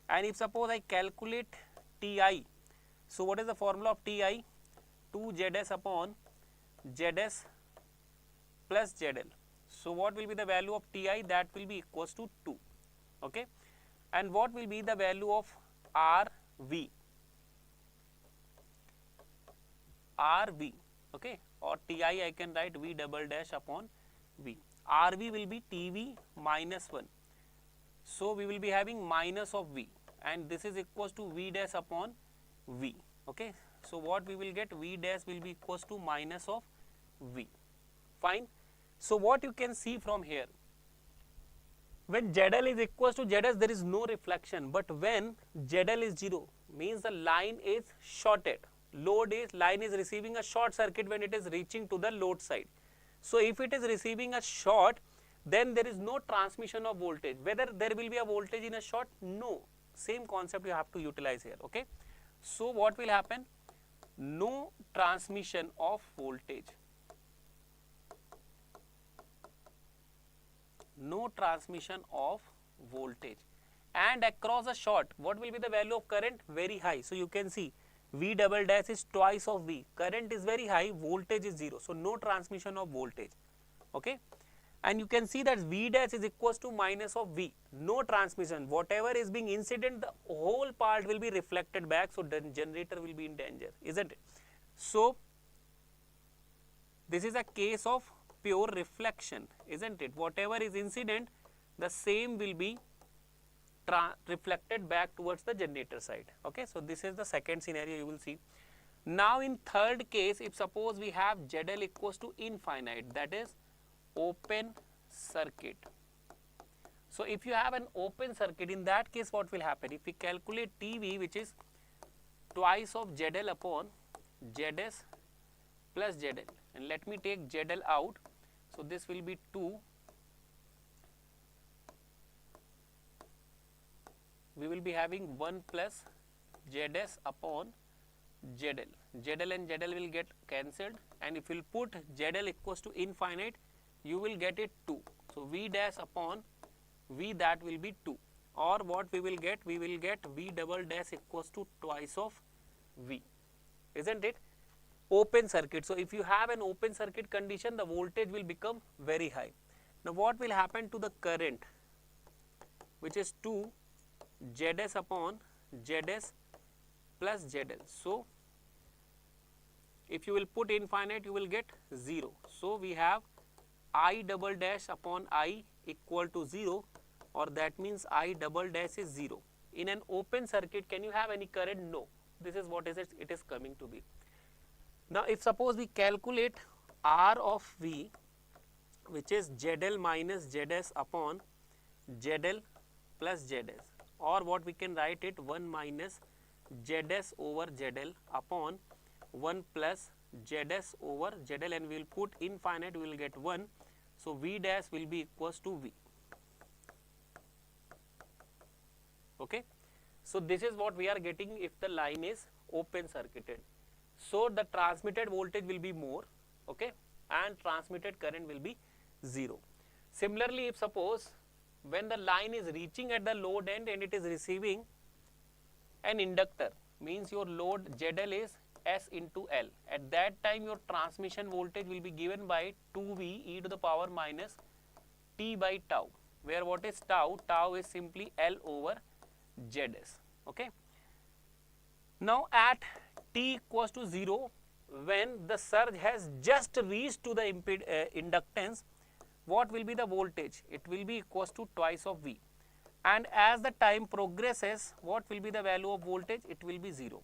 Speaker 1: And if suppose I calculate TI, so what is the formula of TI? 2ZS upon ZS plus ZL. So what will be the value of TI? That will be equals to 2, okay. And what will be the value of RV? RV, okay, or TI I can write V double dash upon V. RV will be TV minus 1. So we will be having minus of V, and this is equals to V dash upon V, okay. So what we will get? V dash will be equals to minus of V. Fine. So what you can see from here, when ZL is equals to ZS, there is no reflection, but when ZL is 0, means the line is shorted. Line is receiving a short circuit when it is reaching to the load side. So if it is receiving a short, then there is no transmission of voltage. Whether there will be a voltage in a short? No. Same concept you have to utilize here, okay. So what will happen? No transmission of voltage. No transmission of voltage. And across a short, what will be the value of current? Very high. So you can see V double dash is twice of V. Current is very high, voltage is 0. So no transmission of voltage, okay. And you can see that V dash is equals to minus of V. No transmission. Whatever is being incident, the whole part will be reflected back. So the generator will be in danger, isn't it? So this is a case of pure reflection, isn't it? Whatever is incident, the same will be reflected back towards the generator side, okay. So this is the second scenario you will see. Now in third case, if suppose we have ZL equals to infinite, that is open circuit. So if you have an open circuit, in that case what will happen? If we calculate TV, which is twice of ZL upon ZS plus ZL, and let me take ZL out. So this will be 2. We will be having 1 plus ZS upon ZL. ZL and ZL will get cancelled, and if you will put ZL equals to infinite, you will get it 2. So V dash upon V, that will be 2, or what we will get? We will get V double dash equals to twice of V, isn't it? open circuit. So if you have an open circuit condition, the voltage will become very high. Now what will happen to the current, which is 2 Zs upon Zs plus Zl. So if you will put infinite, you will get 0. So we have I double dash upon I equal to 0, or that means I double dash is 0. In an open circuit, can you have any current? No. This is what is it is coming to be. Now if suppose we calculate R of V, which is ZL minus ZS upon ZL plus ZS, or what we can write it 1 minus ZS over ZL upon 1 plus Zs over Zl, and we will put infinite, we will get 1. So V dash will be equals to V. Okay. So this is what we are getting if the line is open circuited. So the transmitted voltage will be more, okay, and transmitted current will be 0. Similarly, if suppose when the line is reaching at the load end and it is receiving an inductor, means your load ZL is S into L. At that time your transmission voltage will be given by 2V e to the power minus T by tau, where what is tau? Tau is simply L over Zs. Okay. Now at T equals to 0, when the surge has just reached to the inductance, what will be the voltage? It will be equals to twice of V. And as the time progresses, what will be the value of voltage? It will be 0.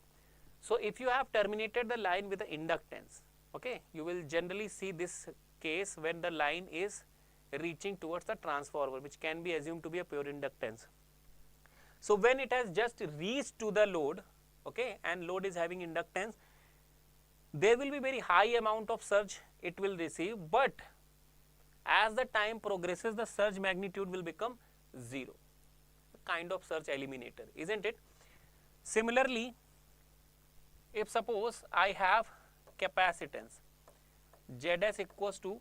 Speaker 1: So if you have terminated the line with the inductance, okay, you will generally see this case when the line is reaching towards the transformer, which can be assumed to be a pure inductance. So when it has just reached to the load, okay, and load is having inductance, there will be very high amount of surge it will receive, but as the time progresses, the surge magnitude will become 0, kind of surge eliminator, isn't it? Similarly, if suppose I have capacitance Zs equals to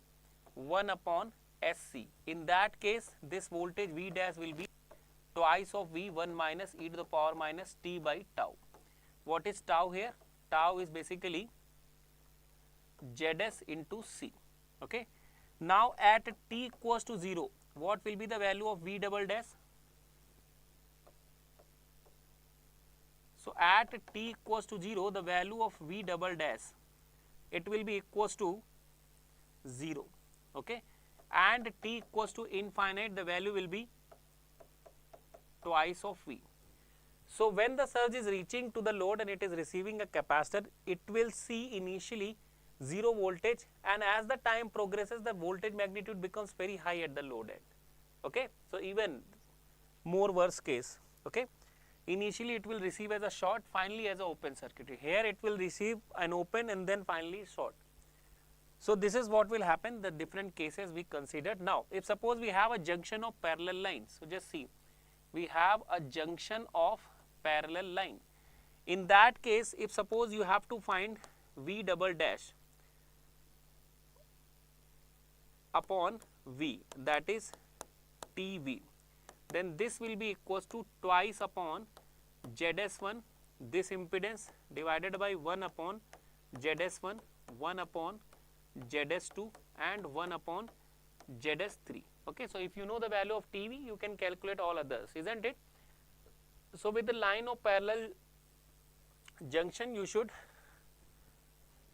Speaker 1: 1 upon Sc, in that case this voltage V dash will be twice of V, 1 minus e to the power minus T by tau. What is tau here? Tau is basically Zs into C. Okay. Now at T equals to 0, what will be the value of V double dash? So at T equals to 0, the value of V double dash, it will be equals to 0. Okay. And T equals to infinite, the value will be twice of V. So when the surge is reaching to the load and it is receiving a capacitor, it will see initially 0 voltage, and as the time progresses, the voltage magnitude becomes very high at the load end. Okay. So even more worse case. Okay. Initially it will receive as a short, finally as an open circuit. Here it will receive an open and then finally short. So this is what will happen, the different cases we considered. Now if suppose we have a junction of parallel lines, so just see, we have a junction of parallel line. In that case, if suppose you have to find V double dash upon V, that is TV, then this will be equals to twice upon Zs1, this impedance, divided by 1 upon Zs1, 1 upon Zs2 and 1 upon Zs3. Okay. So if you know the value of TV, you can calculate all others, isn't it? So with the line of parallel junction, you should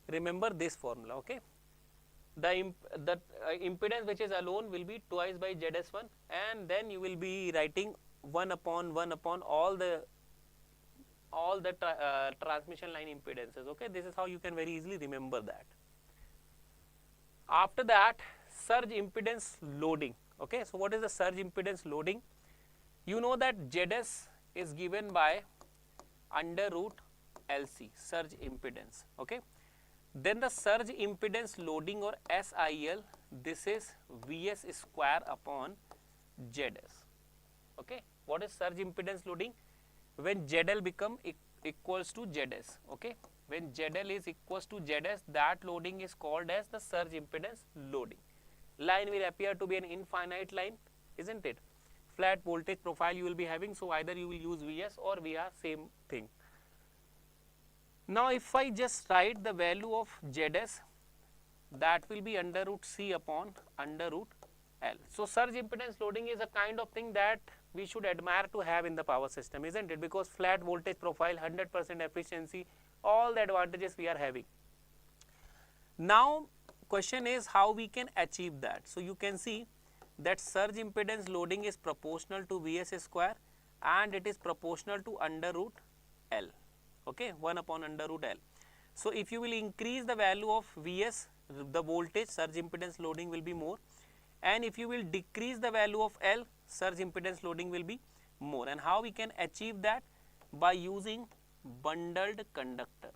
Speaker 1: remember this formula. Okay. The impedance which is alone will be twice by Zs1, and then you will be writing 1 upon all the transmission line impedances. Okay. This is how you can very easily remember that. After that, surge impedance loading. Okay. So what is the surge impedance loading? You know that Zs is given by under root LC, surge impedance. Okay. Then the surge impedance loading, or SIL, this is Vs square upon Zs. Okay. What is surge impedance loading? When ZL become equals to Zs. Okay. When ZL is equals to Zs, that loading is called as the surge impedance loading. Line will appear to be an infinite line, isn't it? Flat voltage profile you will be having, so either you will use Vs or VR, same thing. Now if I just write the value of Zs, that will be under root C upon under root L. So surge impedance loading is a kind of thing that we should admire to have in the power system, isn't it? Because flat voltage profile, 100% efficiency, all the advantages we are having. Now question is how we can achieve that. So you can see that surge impedance loading is proportional to Vs square and it is proportional to under root L, okay, 1 upon under root L. So if you will increase the value of Vs, the voltage, surge impedance loading will be more, and if you will decrease the value of L, surge impedance loading will be more. And how we can achieve that? By using bundled conductor.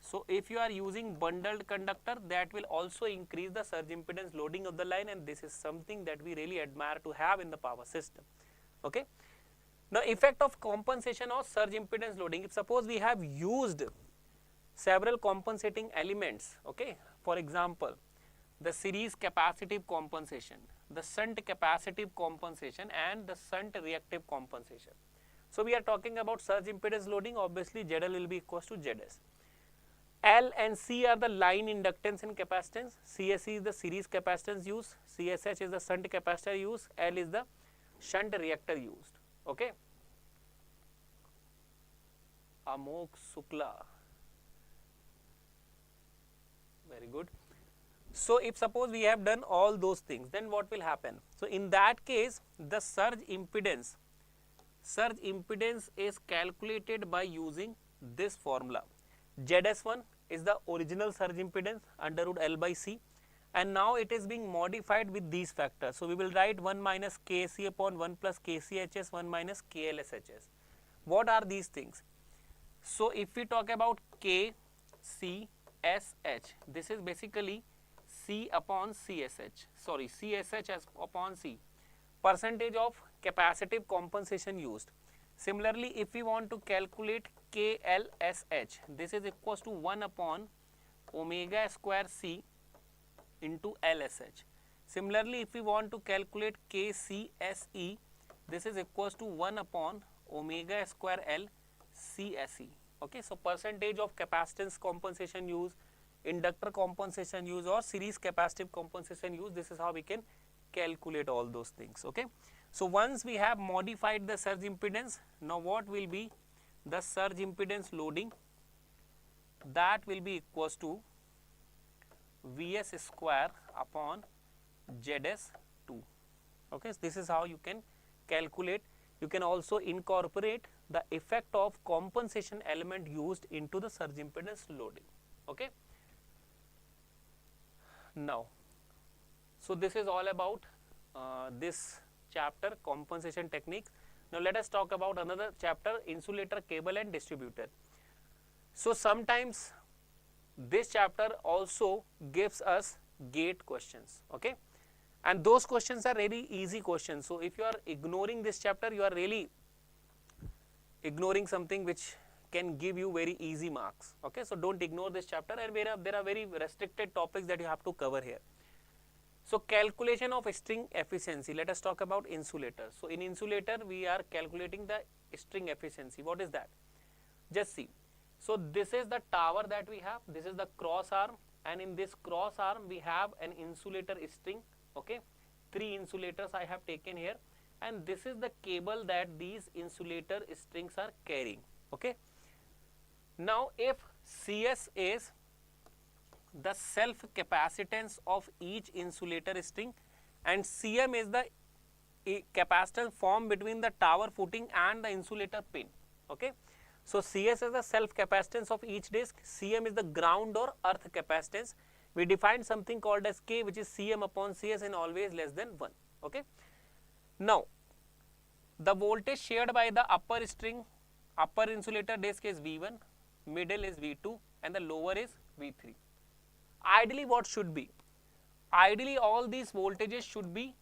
Speaker 1: So if you are using bundled conductor, that will also increase the surge impedance loading of the line, and this is something that we really admire to have in the power system, okay. Now effect of compensation of surge impedance loading. If suppose we have used several compensating elements, okay, for example the series capacitive compensation, the shunt capacitive compensation and the shunt reactive compensation. So we are talking about surge impedance loading, obviously ZL will be equals to Zs. L and C are the line inductance and capacitance, CSC is the series capacitance used, CSH is the shunt capacitor used, L is the shunt reactor used, okay. Amok Sukla, very good. So if suppose we have done all those things, then what will happen? So in that case the surge impedance is calculated by using this formula. Zs1 is the original surge impedance under root L by C, and now it is being modified with these factors. So we will write 1 minus Kc upon 1 plus Kchs 1 minus KLshs. What are these things? So if we talk about Kcsh, this is basically C upon CSH, sorry CSH as upon C, percentage of capacitive compensation used. Similarly, if we want to calculate KLSH, this is equals to 1 upon omega square C into LSH. Similarly, if we want to calculate KCSE, this is equals to 1 upon omega square L CSE, okay. So percentage of capacitance compensation use, inductor compensation use or series capacitive compensation use, this is how we can calculate all those things, okay. So once we have modified the surge impedance, now what will be the surge impedance loading? That will be equals to Vs square upon Zs2, okay. So this is how you can calculate. You can also incorporate the effect of compensation element used into the surge impedance loading, okay. Now, so this is all about this chapter, compensation techniques. Now let us talk about another chapter, insulator, cable and distributor. So sometimes this chapter also gives us gate questions, okay, and those questions are very easy questions. So if you are ignoring this chapter, you are really ignoring something which can give you very easy marks, okay. So don't ignore this chapter, and there are very restricted topics that you have to cover here. So calculation of string efficiency, let us talk about insulator. So in insulator we are calculating the string efficiency. What is that? Just see. So this is the tower that we have, this is the cross arm, and in this cross arm we have an insulator string, okay. 3 insulators I have taken here, and this is the cable that these insulator strings are carrying, okay. Now if Cs is the self capacitance of each insulator string and Cm is the capacitance formed between the tower footing and the insulator pin, okay. So Cs is the self capacitance of each disc, Cm is the ground or earth capacitance. We defined something called as K, which is Cm upon Cs and always less than 1, okay. Now the voltage shared by the upper string, upper insulator disc is V1, middle is V2 and the lower is V3. Ideally what should be? Ideally all these voltages should be,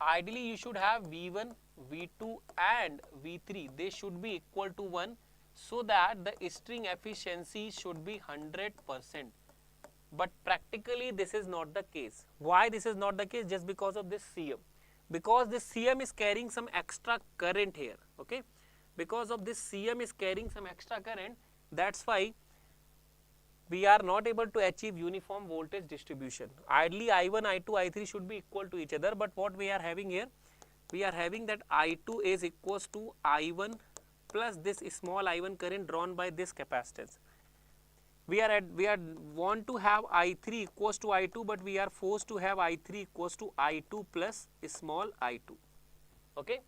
Speaker 1: ideally you should have V1, V2 and V3, they should be equal to 1, so that the string efficiency should be 100%. But practically this is not the case. Why this is not the case? Just because of this Cm. because this CM is carrying some extra current here, okay. Because of this CM is carrying some extra current, that's why we are not able to achieve uniform voltage distribution. Ideally I1, I2, I3 should be equal to each other, but what we are having here, we are having that I2 is equals to I1 plus this small I1 current drawn by this capacitance. We are want to have I3 equals to I2, but we are forced to have I3 equals to I2 plus small I2, okay.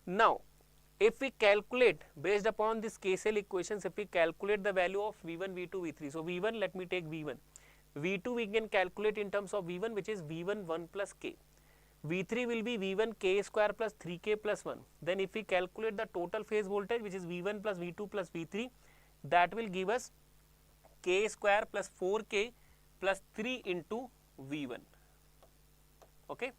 Speaker 1: Now if we calculate based upon this KCL equations, if we calculate the value of V1, V2, V3, so V1, let me take V1, V2 we can calculate in terms of V1, which is V1 1 plus K, V3 will be V1 K square plus 3K plus 1. Then if we calculate the total phase voltage, which is V1 plus V2 plus V3, that will give us K square plus 4K plus 3 into V1, okay.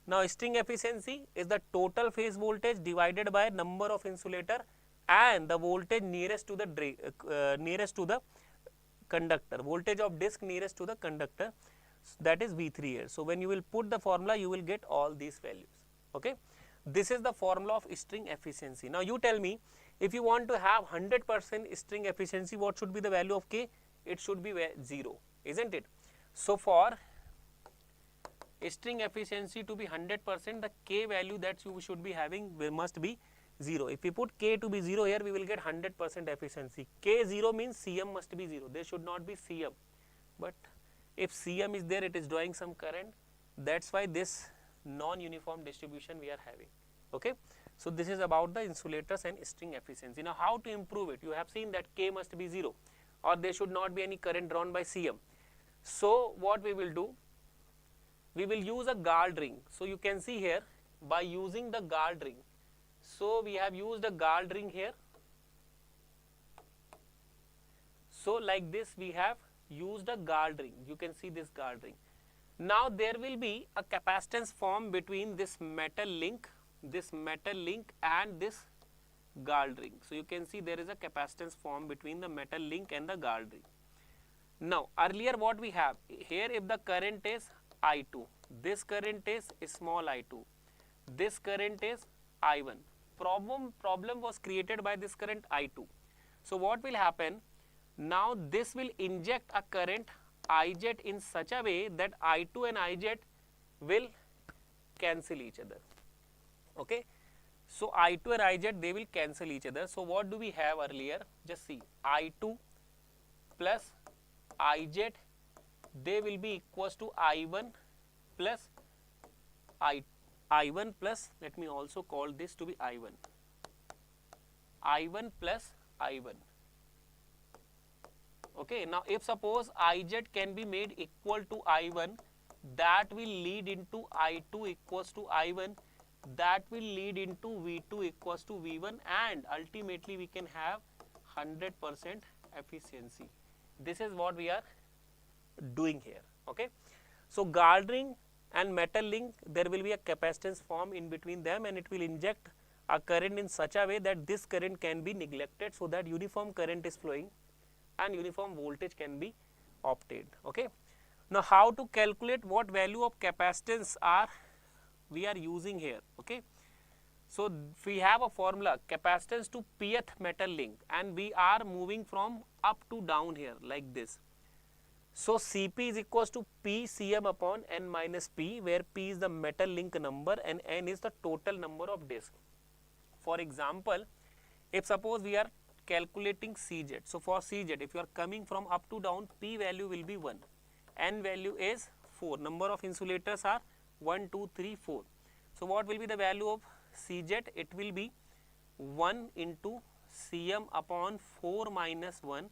Speaker 1: Now string efficiency is the total phase voltage divided by number of insulator and the voltage nearest to the conductor, voltage of disc nearest to the conductor, that is V3 here. So when you will put the formula, you will get all these values, okay. This is the formula of string efficiency. Now you tell me, if you want to have 100% string efficiency, what should be the value of K? It should be 0, isn't it? So for string efficiency to be 100%, the K value that you should be having must be 0. If we put K to be 0 here, we will get 100% efficiency. K 0 means CM must be 0. There should not be CM. But if CM is there, it is drawing some current. That's why this non-uniform distribution we are having, okay. So this is about the insulators and string efficiency. Now how to improve it? You have seen that K must be 0 or there should not be any current drawn by CM. So what we will do? We will use a guard ring. So you can see here, by using the guard ring, so we have used a guard ring here. So like this we have used a guard ring. You can see this guard ring. Now there will be a capacitance formed between this metal link and this guard ring. So you can see there is a capacitance formed between the metal link and the guard ring. Now earlier what we have here, if the current is I2, this current is small I2, this current is I1. Problem was created by this current I2. So what will happen? Now this will inject a current IZ in such a way that I2 and IZ will cancel each other, okay. So I2 and IZ, they will cancel each other. So what do we have earlier? Just see, I2 plus IZ, they will be equals to I1 plus I1 plus, let me also call this to be I1 plus I1, okay. Now if suppose IZ can be made equal to I1, that will lead into I2 equals to I1, that will lead into V2 equals to V1, and ultimately we can have 100% efficiency. This is what we are doing here, okay. So guard ring and metal link, there will be a capacitance formed in between them, and it will inject a current in such a way that this current can be neglected, so that uniform current is flowing and uniform voltage can be obtained, okay. Now how to calculate, what value of capacitance we are using here, okay. So we have a formula, capacitance to pth metal link, and we are moving from up to down here like this. So Cp is equals to P Cm upon N minus P, where P is the metal link number and N is the total number of discs. For example, if suppose we are calculating Cz, so for Cz, if you are coming from up to down, P value will be 1, N value is 4, number of insulators are 1, 2, 3, 4. So what will be the value of Cz? It will be 1 into Cm upon 4 minus 1,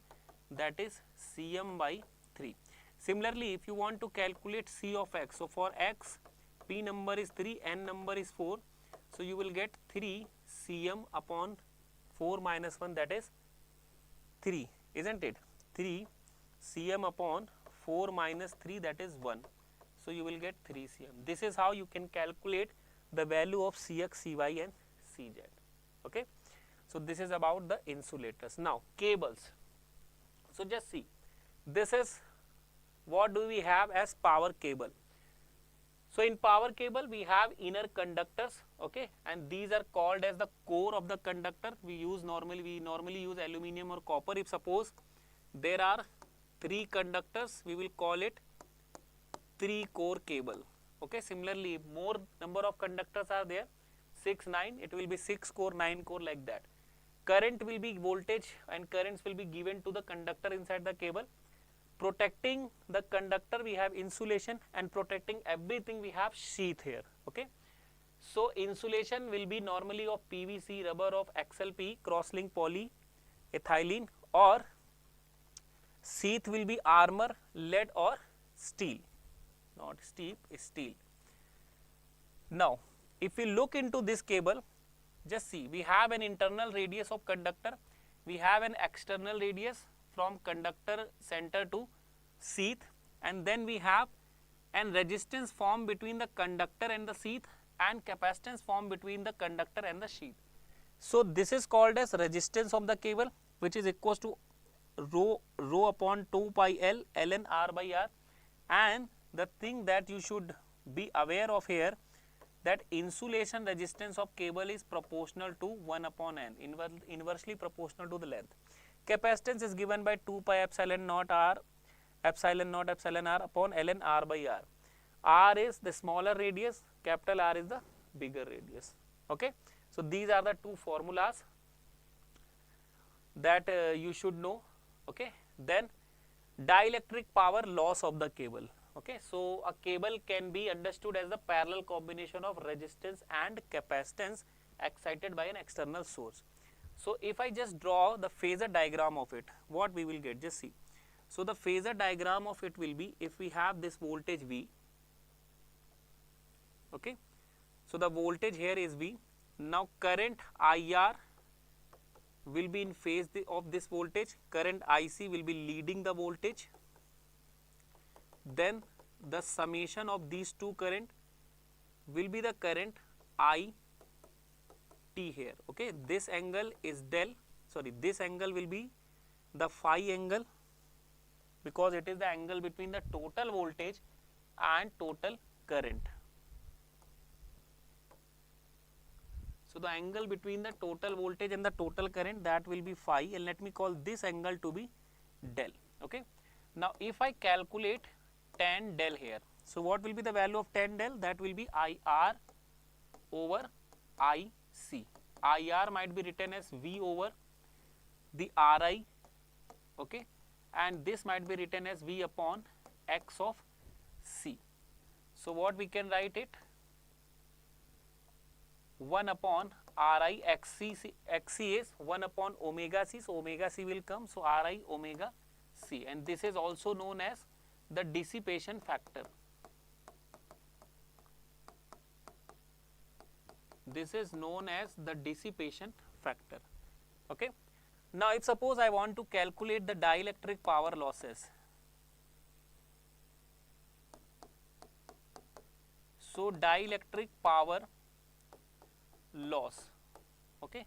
Speaker 1: that is Cm by 3. Similarly, if you want to calculate C of x, so for x, P number is 3, N number is 4, so you will get 3 Cm upon 4 minus 1, that is 3, isn't it? 3 Cm upon 4 minus 3, that is 1. So you will get 3 Cm. This is how you can calculate the value of Cx, Cy and Cz, okay. So this is about the insulators. Now cables. So just see, this is what do we have as power cable. So in power cable we have inner conductors, okay, and these are called as the core of the conductor. We normally use aluminium or copper. If suppose there are 3 conductors, we will call it 3 core cable, okay. Similarly, more number of conductors are there, 6, 9, it will be 6 core, 9 core, like that. Current will be voltage and currents will be given to the conductor inside the cable. Protecting the conductor we have insulation, and protecting everything we have sheath here, okay. So insulation will be normally of PVC, rubber of XLP, cross-linked polyethylene, or sheath will be armor, lead or steel, not steel, steel. Now if we look into this cable, just see, we have an internal radius of conductor, we have an external radius from conductor center to sheath, and then we have an resistance formed between the conductor and the sheath, and capacitance formed between the conductor and the sheath. So this is called as resistance of the cable, which is equals to rho upon 2 pi L ln R by R. And the thing that you should be aware of here, that insulation resistance of cable is proportional to 1 upon n, inversely proportional to the length. Capacitance is given by 2 pi epsilon naught R epsilon R upon ln R by R. R is the smaller radius, capital R is the bigger radius, okay. So these are the 2 formulas that you should know, okay. Then dielectric power loss of the cable, okay. So a cable can be understood as the parallel combination of resistance and capacitance excited by an external source. So if I just draw the phasor diagram of it, what we will get, just see. So the phasor diagram of it will be, if we have this voltage V, okay. So the voltage here is V. Now current IR will be in phase of this voltage, current IC will be leading the voltage. Then the summation of these 2 current will be the current I T here, okay. This angle is del, sorry, this angle will be the phi angle, because it is the angle between the total voltage and total current. So the angle between the total voltage and the total current, that will be phi, and let me call this angle to be del, okay. Now if I calculate tan del here, so what will be the value of tan del? That will be IR over IC. IR might be written as V over the RI, okay, and this might be written as V upon X of C. So what we can write it? 1 upon Ri XC is 1 upon omega C, so omega C will come, so Ri omega C, and this is also known as the dissipation factor. This is known as the dissipation factor, okay. Now if suppose I want to calculate the dielectric power losses, so dielectric power loss, okay,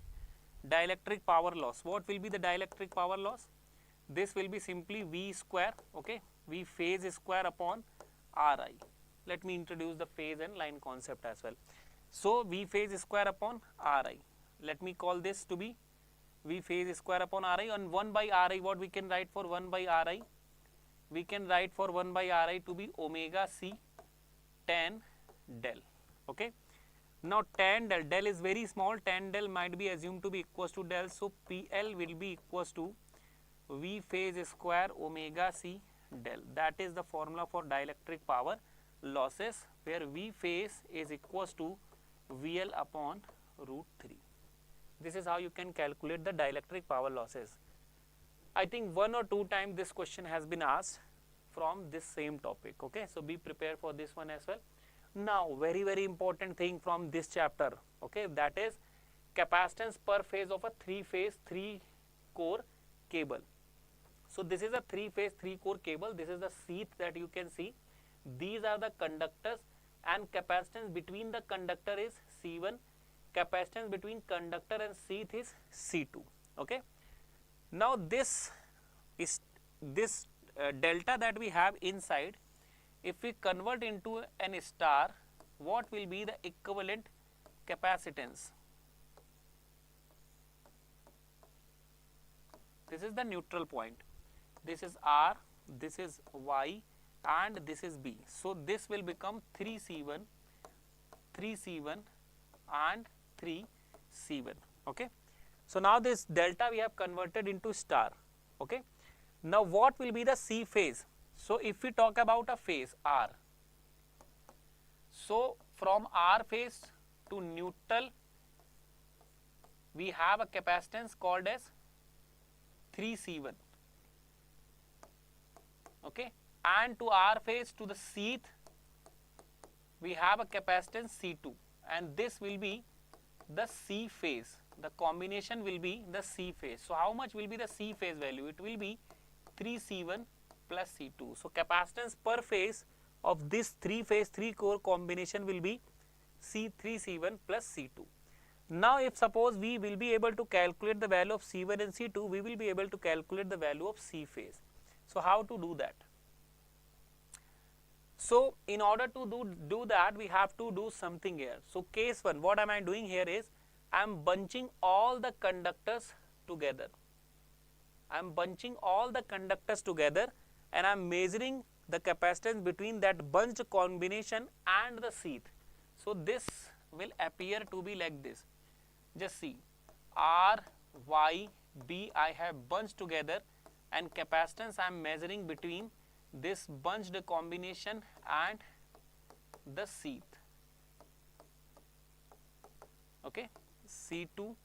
Speaker 1: dielectric power loss, what will be the dielectric power loss? This will be simply V square, okay, V phase square upon Ri. Let me introduce the phase and line concept as well. So V phase square upon Ri, let me call this to be V phase square upon Ri, and 1 by Ri, what we can write for 1 by Ri? We can write for 1 by Ri to be omega C tan del, okay. Now tan del, del is very small, tan del might be assumed to be equals to del, so PL will be equals to V phase square omega C del. That is the formula for dielectric power losses, where V phase is equals to VL upon root 3. This is how you can calculate the dielectric power losses. I think 1 or 2 times this question has been asked from this same topic, okay. So be prepared for this one as well. Now very important thing from this chapter, okay, that is capacitance per phase of a 3-phase 3-core cable. So this is a 3-phase 3-core cable, this is the sheath that you can see, these are the conductors, and capacitance between the conductor is C1, capacitance between conductor and sheath is C2, okay. Now this delta that we have inside if we convert into an star, what will be the equivalent capacitance? This is the neutral point. This is R, this is Y, and this is B. So this will become 3C1, 3C1 and 3C1. Okay. So now this delta we have converted into star. Okay. Now what will be the C phase? So if we talk about a phase R, so from R phase to neutral we have a capacitance called as 3C1. Okay, and to R phase to the sheath we have a capacitance C2, and this will be the C phase. The combination will be the C phase. So how much will be the C phase value? It will be 3C1 plus C2. So capacitance per phase of this 3-phase 3-core combination will be C3C1 plus C2. Now if suppose we will be able to calculate the value of C1 and C2, we will be able to calculate the value of C phase. So how to do that? So in order to do that, we have to do something here. So case 1, what am I doing here is, I am bunching all the conductors together. I am bunching all the conductors together and I am measuring the capacitance between that bunched combination and the sheath. So this will appear to be like this. Just see, R, Y, B I have bunched together, and capacitance I am measuring between this bunched combination and the sheath. Okay, C2,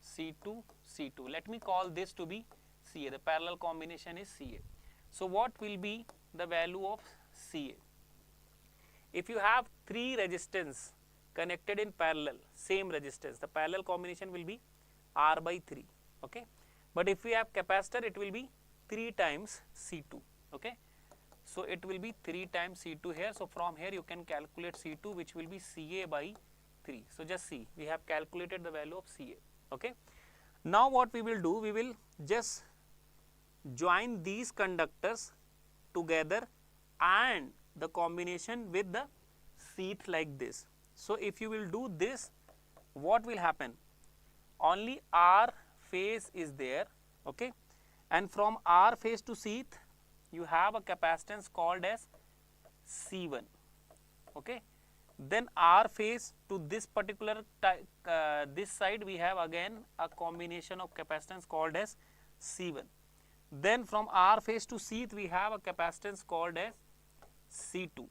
Speaker 1: C2, C2. Let me call this to be CA. The parallel combination is CA. So what will be the value of CA? If you have 3 resistance connected in parallel, same resistance, the parallel combination will be R by 3. Okay, but if we have capacitor, it will be 3 times C2. Okay, so it will be 3 times C2 here. So from here you can calculate C2, which will be CA by 3. So just see, we have calculated the value of CA. Okay, now what we will do, we will just join these conductors together and the combination with the sheath like this. So if you will do this, what will happen? Only R phase is there. Okay, and from R phase to sheath you have a capacitance called as C1. Okay, then R phase to this particular this side we have again a combination of capacitance called as C1. Then from R phase to sheath we have a capacitance called as C2.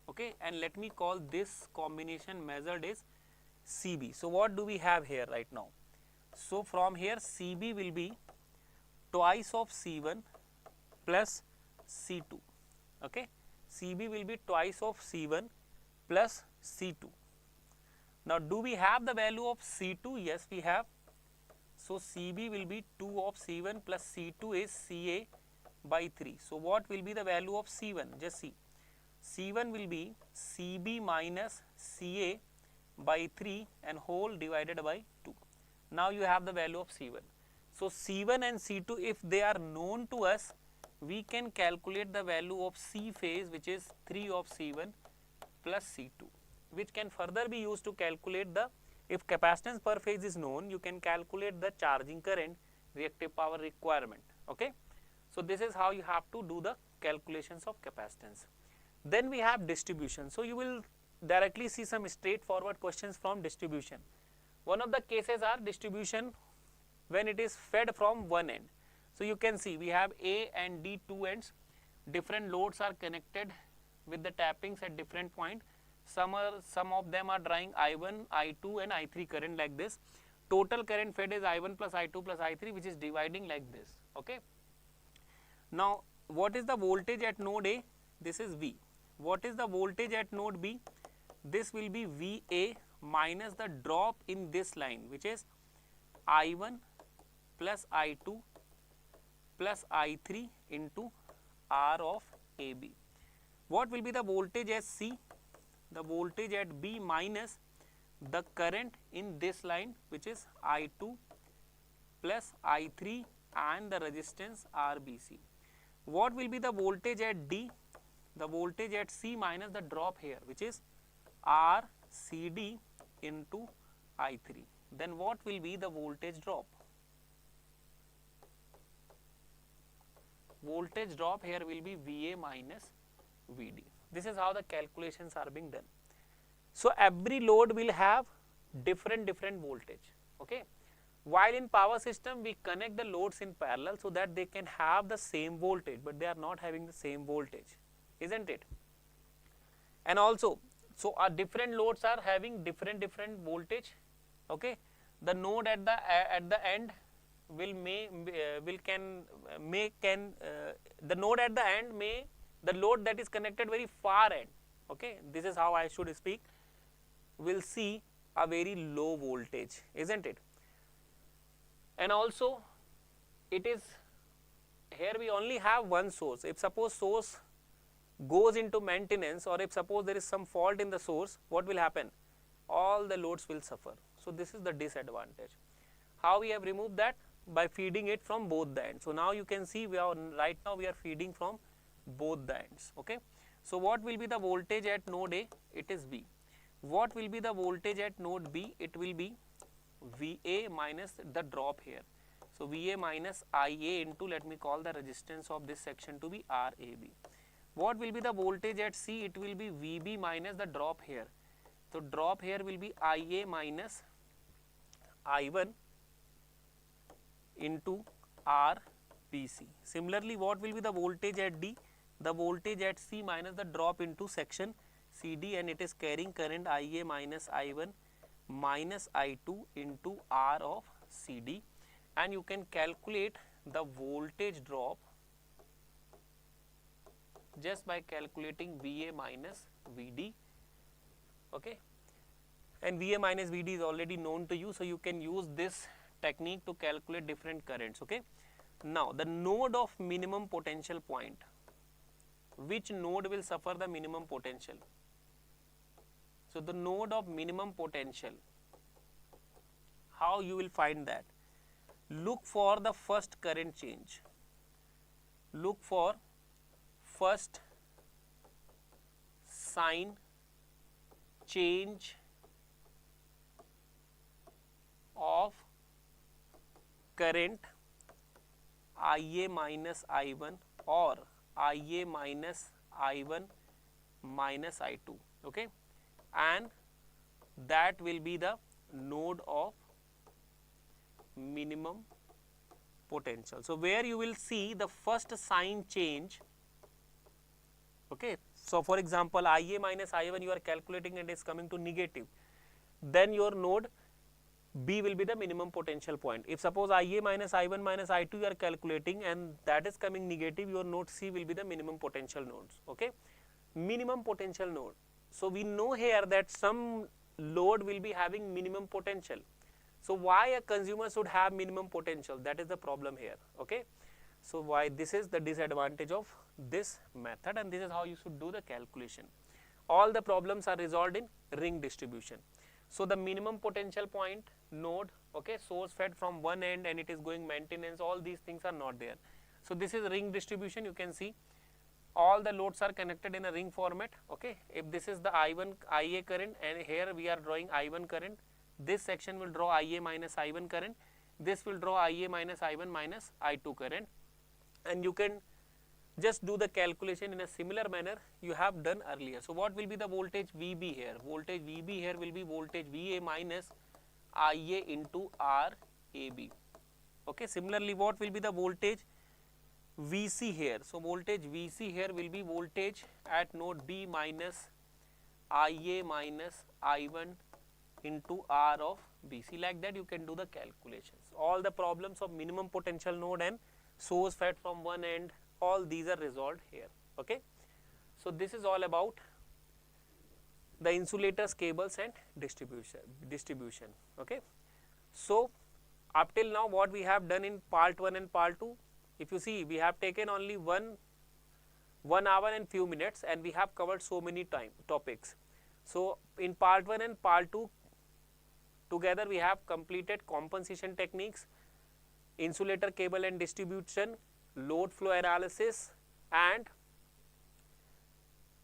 Speaker 1: Okay, and let me call this combination measured as CB. So what do we have here right now? So from here CB will be twice of C1 plus C2. Okay, CB will be twice of C1 plus C2. Now do we have the value of C2? Yes, we have. So CB will be 2 of C1 plus C2 is CA by 3. So what will be the value of C1? Just see, C1 will be CB minus CA by 3 and whole divided by 2. Now you have the value of C1. So C1 and C2, if they are known to us, we can calculate the value of C phase, which is 3 of C1 plus C2, which can further be used to calculate the, if capacitance per phase is known, you can calculate the charging current, reactive power requirement. Okay, so this is how you have to do the calculations of capacitance. Then we have distribution. So you will directly see some straightforward questions from distribution. One of the cases are distribution when it is fed from one end. So you can see we have A and D 2 ends, different loads are connected with the tappings at different point. Some of them are drawing I1, I2 and I3 current like this. Total current fed is I1 plus I2 plus I3, which is dividing like this. Okay. Now what is the voltage at node A? This is V. What is the voltage at node B? This will be VA minus the drop in this line, which is I1 plus I2 plus I3 into R of AB. What will be the voltage at C? The voltage at B minus the current in this line, which is I2 plus I3 and the resistance RBC. What will be the voltage at D? The voltage at C minus the drop here, which is RCD into I3. Then what will be the voltage drop? Voltage drop here will be VA minus VD. This is how the calculations are being done. So every load will have different voltage. Okay. While in power system we connect the loads in parallel so that they can have the same voltage, but they are not having the same voltage, isn't it? And also, so our different loads are having different voltage. Okay. The node at the end will the node at the end may the load that is connected very far end. Okay. This is how I should speak. Will see a very low voltage, isn't it? And also, it is here we only have one source. If suppose source goes into maintenance, or if suppose there is some fault in the source, what will happen? All the loads will suffer. So this is the disadvantage. How we have removed that? By feeding it from both the ends. So now you can see we are right now we are feeding from both the ends. Okay. So what will be the voltage at node A? It is V. What will be the voltage at node B? It will be VA minus the drop here. So VA minus IA into, let me call the resistance of this section to be RAB. What will be the voltage at C? It will be VB minus the drop here. So drop here will be IA minus I1 into RBC. Similarly, what will be the voltage at D? The voltage at C minus the drop into section CD, and it is carrying current IA minus I1 minus I2 into R of CD, and you can calculate the voltage drop just by calculating VA minus VD. Okay. And VA minus VD is already known to you, so you can use this technique to calculate different currents. Okay. Now the node of minimum potential point, which node will suffer the minimum potential? So the node of minimum potential, how you will find that? Look for the first current change. Look for first sign change of current IA minus I1 or IA minus I1 minus I2. Okay. And that will be the node of minimum potential. So where you will see the first sign change. Okay. So for example, IA minus I1 you are calculating and it is coming to negative, then your node B will be the minimum potential point. If suppose IA minus I1 minus I2 you are calculating and that is coming negative, your node C will be the minimum potential nodes. Okay. Minimum potential node. So we know here that some load will be having minimum potential. So why a consumer should have minimum potential? That is the problem here. Okay. So why this is the disadvantage of this method, and this is how you should do the calculation. All the problems are resolved in ring distribution. So the minimum potential point node, okay, source fed from one end and it is going maintenance, all these things are not there. So this is ring distribution. You can see all the loads are connected in a ring format. Okay. If this is the I1 IA current and here we are drawing I1 current, this section will draw IA minus I1 current, this will draw IA minus I1 minus I2 current, and you can just do the calculation in a similar manner you have done earlier. So what will be the voltage VB here? Voltage VB here will be voltage VA minus IA into RAB. Okay. Similarly, what will be the voltage VC here? So voltage VC here will be voltage at node B minus IA minus I1 into R of BC. Like that you can do the calculations. All the problems of minimum potential node and source fed from one end, all these are resolved here. Okay. So this is all about the insulators, cables and distribution. Okay. So up till now what we have done in part 1 and part 2, if you see, we have taken only 1 hour and few minutes and we have covered so many topics. So in part 1 and part 2 together we have completed compensation techniques, insulator cable and distribution, load flow analysis, And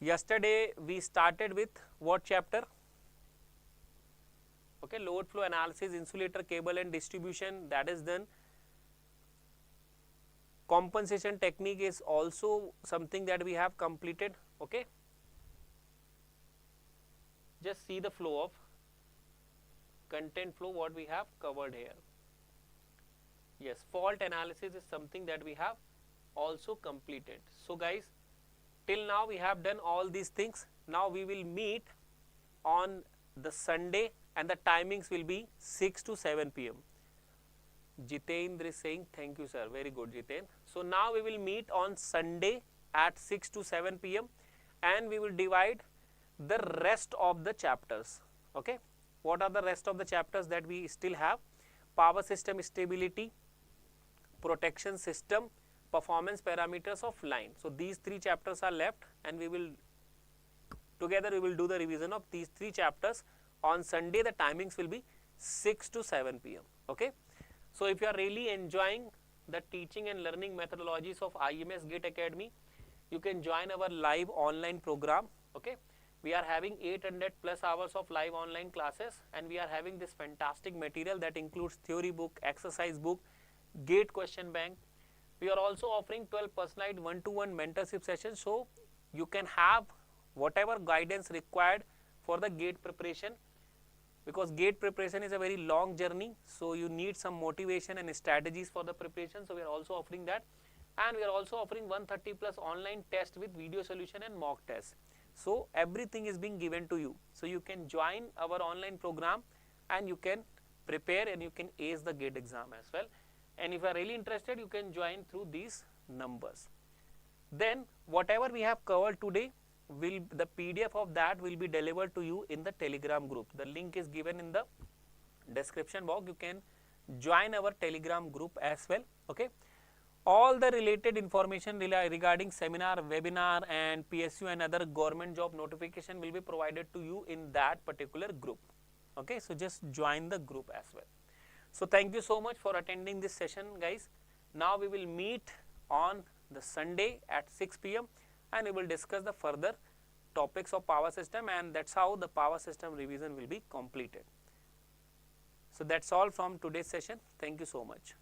Speaker 1: yesterday we started with what chapter? Okay, load flow analysis, insulator, cable and distribution, that is done. Compensation technique is also something that we have completed. Okay, just see the flow of content flow what we have covered here. Yes, fault analysis is something that we have also completed. So guys, till now we have done all these things. Now we will meet on the Sunday and the timings will be 6 to 7 p.m. Jitendra is saying thank you sir, very good Jiten. So now we will meet on Sunday at 6 to 7 p.m. and we will divide the rest of the chapters. Okay, what are the rest of the chapters that we still have? Power system stability, protection system, performance parameters of line. So these three chapters are left and we will together we will do the revision of these three chapters on Sunday. The timings will be 6 to 7 p.m. Okay. So if you are really enjoying the teaching and learning methodologies of IMS GATE Academy, you can join our live online program. Okay. We are having 800 plus hours of live online classes and we are having this fantastic material that includes theory book, exercise book, GATE question bank. We are also offering 12 personalized one-to-one mentorship sessions, so you can have whatever guidance required for the GATE preparation, because GATE preparation is a very long journey, so you need some motivation and strategies for the preparation. So we are also offering that, and we are also offering 130 plus online test with video solution and mock test. So everything is being given to you, so you can join our online program and you can prepare and you can ace the GATE exam as well. And if you are really interested, you can join through these numbers. Then whatever we have covered today, the PDF of that will be delivered to you in the Telegram group. The link is given in the description box. You can join our Telegram group as well. Okay. All the related information regarding seminar, webinar and PSU and other government job notification will be provided to you in that particular group. Okay. So just join the group as well. So thank you so much for attending this session guys. Now we will meet on the Sunday at 6 p.m. and we will discuss the further topics of power system, and that's how the power system revision will be completed. So that's all from today's session. Thank you so much.